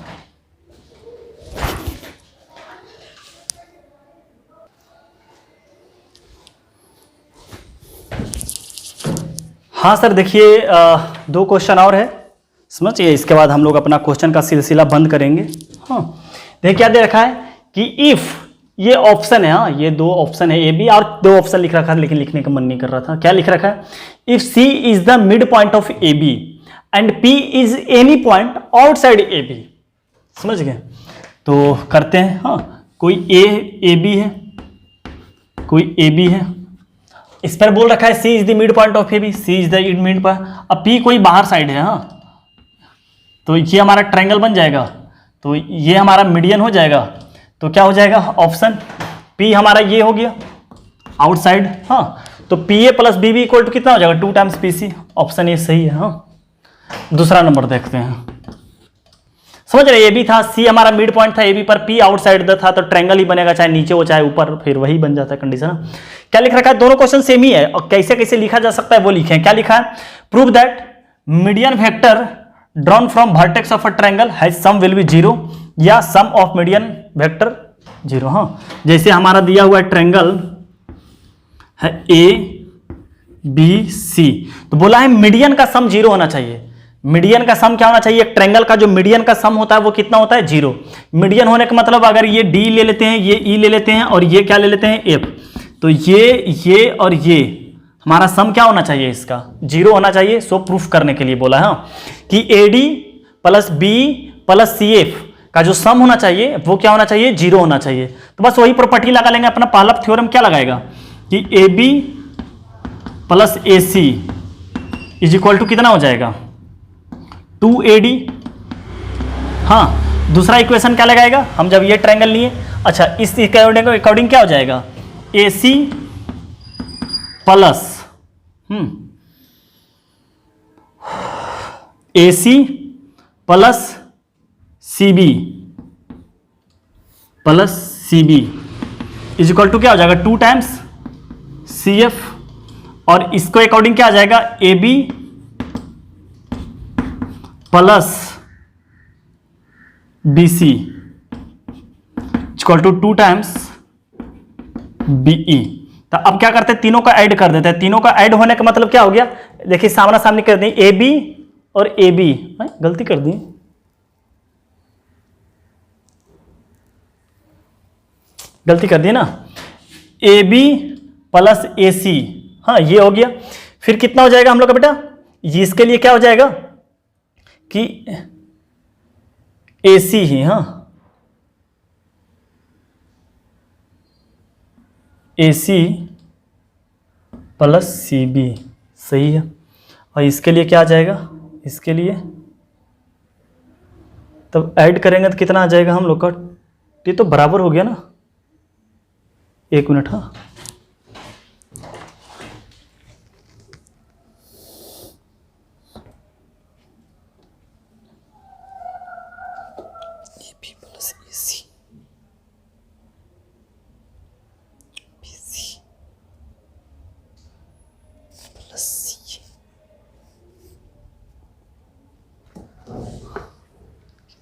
हाँ सर देखिए 2 क्वेश्चन और है, समझिए, इसके बाद हम लोग अपना क्वेश्चन का सिलसिला बंद करेंगे। हाँ देखिए क्या दे रखा है कि इफ, ये ऑप्शन है, हाँ ये 2 ऑप्शन है, ए बी, और 2 ऑप्शन लिख रखा है लेकिन लिखने का मन नहीं कर रहा था। क्या लिख रखा है, if C is the mid point of A B and P is any point outside A B, समझ गए। तो करते हैं, हाँ कोई ए बी है, कोई ए बी है, इस पर बोल रखा है C is the mid point of A B, C is the mid point, अब पी कोई बाहर साइड है, हाँ तो ये हमारा ट्रायंगल बन जाएगा, तो ये हमारा मीडियन हो जाएगा। तो क्या हो जाएगा, ऑप्शन पी हमारा ये हो गया आउटसाइड, हाँ तो P A plus B B equal to कितना हो जाएगा, 2 टाइम्स पी सी, ऑप्शन ये सही है। हाँ दूसरा नंबर देखते हैं, समझ रहे, ए बी था, सी हमारा मिड पॉइंट था ए बी पर, पी आउटसाइड था, तो ट्रायंगल ही बनेगा, चाहे नीचे हो चाहे ऊपर, फिर वही बन जाता है कंडीशन। क्या लिख रखा है, दोनों क्वेश्चन सेम ही है, और कैसे कैसे लिखा जा सकता है वो लिखे हैं। क्या लिखा है, prove that median vector drawn from vertex of a triangle has sum will be 0, या सम ऑफ मीडियन वेक्टर 0। हाँ जैसे हमारा दिया हुआ है ट्रायंगल है ए बी सी, तो बोला है मीडियन का सम 0 होना चाहिए। मीडियन का सम क्या होना चाहिए, एक ट्रायंगल का जो मीडियन का सम होता है वो कितना होता है, 0। मीडियन होने का मतलब अगर ये डी ले लेते हैं, ये ई ले लेते हैं, और ये क्या ले लेते हैं, एफ, तो ये और ये हमारा सम क्या होना चाहिए, इसका 0 होना चाहिए। सो प्रूफ करने के लिए बोला है कि A D plus B plus C F का जो सम होना चाहिए वो क्या होना चाहिए, 0 होना चाहिए। तो बस वही प्रॉपर्टी लगा लेंगे, अपना पहला थ्योरम क्या लगाएगा कि A B plus A C is equal to कितना हो जाएगा, 2AD। हाँ दूसरा इक्वेशन क्या लगाएगा, हम जब ये ट्रायंगल लिए, अच्छा इस अकॉर्डिंग क्या हो जाएगा, AC plus AC plus CB plus CB is equal to क्या हो जाएगा, 2 टाइम्स CF, और इसको अकॉर्डिंग क्या आ जाएगा, AB plus BC equal to 2 times BE। तो अब क्या करते हैं, तीनों का ऐड कर देते हैं। तीनों का ऐड होने का मतलब क्या हो गया, देखिए सामना सामनी कर दी, AB और AB, गलती कर दी, गलती कर दी ना, AB प्लस AC, हाँ ये हो गया। फिर कितना हो जाएगा हम लोग का बेटा, ये इसके लिए क्या हो जाएगा कि AC ही, हाँ AC प्लस CB, सही है। और इसके लिए क्या आ जाएगा, इसके लिए तब ऐड करेंगे तो कितना आ जाएगा हम लोग का, ये तो बराबर हो गया ना, 1 मिनट, हाँ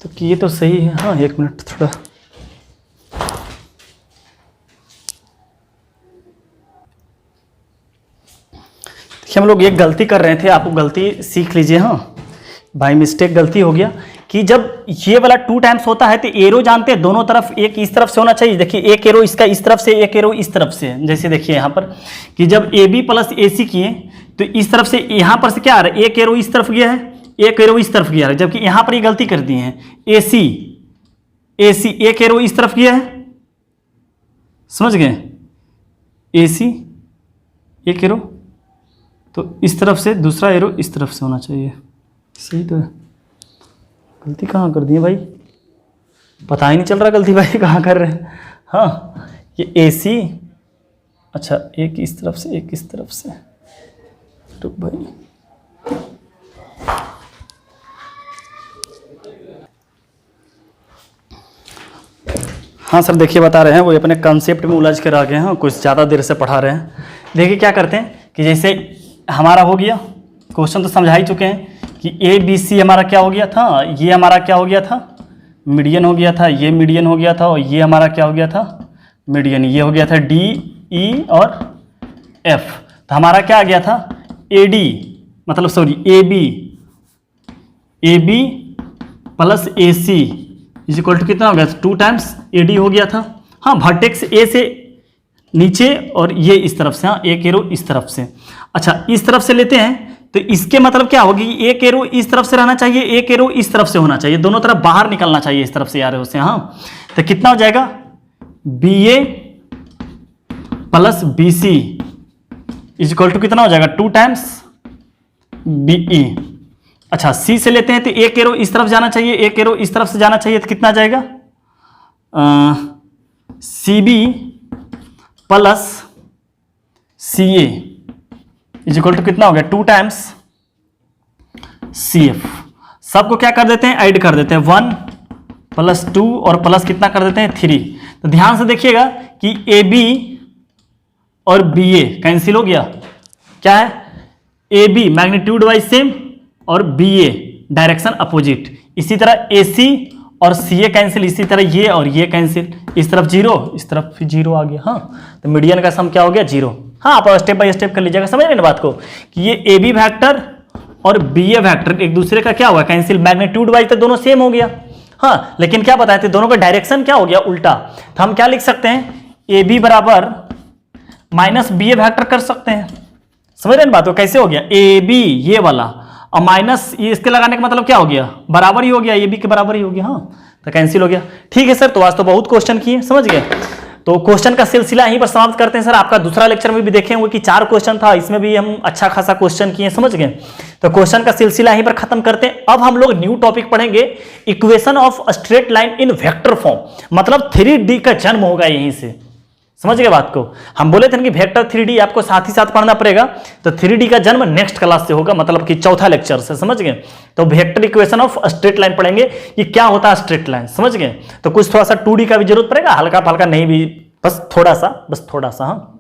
तो ये तो सही है, हाँ 1 मिनट थोड़ा, देखिए हम लोग एक गलती कर रहे थे, आपको गलती सीख लीजिए, हाँ बाय मिस्टेक गलती हो गया कि जब ये वाला 2 टाइम्स होता है तो एरो जानते हैं दोनों तरफ, एक इस तरफ से होना चाहिए, देखिए एक एरो इसका इस तरफ से, एक एरो इस तरफ से, जैसे देखिए यहाँ पर कि जब AB प्लस AC किए तो इस तरफ से, यहाँ पर से क्या आ रहा है, एक एरो इस तरफ गया है, एक एरो इस तरफ गया है, जबकि यहाँ पर ये गलती कर दी है, AC एक एरो इस तरफ गया है, समझ गए, AC एक एरो, तो इस तरफ से दूसरा एरो इस तरफ से होना चाहिए, सही तो है। गलती कहाँ कर दी है भाई, पता ही नहीं चल रहा गलती भाई कहाँ कर रहे हैं। हाँ ये AC, अच्छा एक इस तरफ से एक इस तरफ से, तो भाई हाँ सर देखिए बता रहे हैं, वो अपने कंसेप्ट में उलझ कर आ गए हैं, कुछ ज़्यादा देर से पढ़ा रहे हैं। देखिए क्या करते हैं कि जैसे हमारा हो गया क्वेश्चन तो समझा ही चुके हैं कि ए बी सी हमारा क्या हो गया था, ये हमारा क्या हो गया था, मीडियन हो गया था, ये मीडियन हो गया था, और ये हमारा क्या हो गया था, मीडियन। ये हो गया था डी ई और एफ। तो हमारा क्या आ गया था, ए डी मतलब sorry A B plus A C is equal to कितना हो गया, 2 टाइम्स ए डी हो गया था। हाँ वर्टेक्स ए से नीचे और ये इस तरफ से, हाँ एक एरो इस तरफ से। अच्छा इस तरफ से लेते हैं तो इसके मतलब क्या होगी, एक एरो इस तरफ से रहना चाहिए, एक एरो इस तरफ से होना चाहिए, दोनों तरफ बाहर निकलना चाहिए इस तरफ से यार से। हाँ तो कितना हो जाएगा, B A plus B C is equal to कितना हो जाएगा, 2 टाइम्स बी ई। अच्छा सी से लेते हैं तो एक एरो इस तरफ जाना चाहिए, एक एरो इस तरफ से जाना चाहिए, तो कितना जाएगा, C B plus C A is equal to कितना हो गया, 2 टाइम्स सी एफ। सबको क्या कर देते हैं, ऐड कर देते हैं, 1 प्लस 2 और प्लस कितना कर देते हैं, 3। तो ध्यान से देखिएगा कि ए बी और बी ए कैंसिल हो गया, क्या है, A B magnitude wise same और बी ए डायरेक्शन अपोजिट। इसी तरह ए सी और सी ए कैंसिल, इसी तरह ये और ये कैंसिल, इस तरफ 0 इस तरफ फिर 0 आ गया। हाँ तो मीडियन का सम क्या हो गया, 0। हाँ आप स्टेप बाय स्टेप कर लीजिएगा, समझ रहे ना बात को, कि ये ए बी वैक्टर और बी ए वैक्टर एक दूसरे का क्या हुआ, कैंसिल। मैग्नीट्यूड वाइज तो दोनों सेम हो गया, हाँ लेकिन क्या बताए थे, दोनों का डायरेक्शन क्या हो गया, उल्टा। तो हम क्या लिख सकते हैं, ए बी बराबर माइनस बी ए वैक्टर कर सकते हैं, समझ रहे ना बात को, कैसे हो गया, ए बी ये वाला और माइनस ये इसके लगाने का मतलब क्या हो गया, बराबर ही हो गया, ए बी के बराबर ही हो गया। हाँ तो कैंसिल हो गया। ठीक है सर, तो आज तो बहुत क्वेश्चन किए, समझ गए। तो क्वेश्चन का सिलसिला यहीं पर समाप्त करते हैं सर। आपका दूसरा लेक्चर में भी देखे होंगे कि 4 क्वेश्चन था, इसमें भी हम अच्छा खासा क्वेश्चन किए, समझ गए। तो क्वेश्चन का सिलसिला यहीं पर खत्म करते हैं। अब हम लोग न्यू टॉपिक पढ़ेंगे, equation of straight line in vector form, मतलब 3D का जन्म होगा यहीं से, समझ गए बात को। हम बोले थे कि वेक्टर 3D आपको साथ ही साथ पढ़ना पड़ेगा, तो 3D का जन्म नेक्स्ट क्लास से होगा, मतलब कि चौथा लेक्चर से, समझ गए। तो vector equation of straight line पढ़ेंगे कि क्या होता है स्ट्रेट लाइन, समझ गए। तो कुछ थोड़ा सा 2D का भी जरूरत पड़ेगा, हल्का फल्का नहीं भी, बस थोड़ा सा, हाँ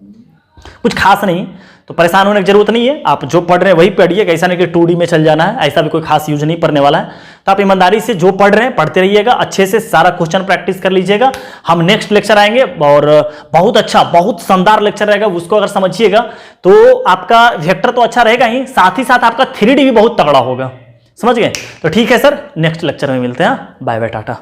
कुछ खास नहीं, तो परेशान होने की जरूरत नहीं है। आप जो पढ़ रहे हैं वही पढ़िएगा, ऐसा नहीं कि 2D में चल जाना है, ऐसा भी कोई खास यूज नहीं पड़ने वाला है। तो आप ईमानदारी से जो पढ़ रहे हैं पढ़ते रहिएगा, अच्छे से सारा क्वेश्चन प्रैक्टिस कर लीजिएगा। हम नेक्स्ट लेक्चर आएंगे और बहुत अच्छा बहुत शानदार लेक्चर रहेगा, उसको अगर समझिएगा तो आपका वेक्टर तो अच्छा रहेगा ही, साथ ही साथ आपका 3D भी बहुत तगड़ा होगा, समझ गए। तो ठीक है सर, नेक्स्ट लेक्चर में मिलते हैं, बाय बाय टाटा।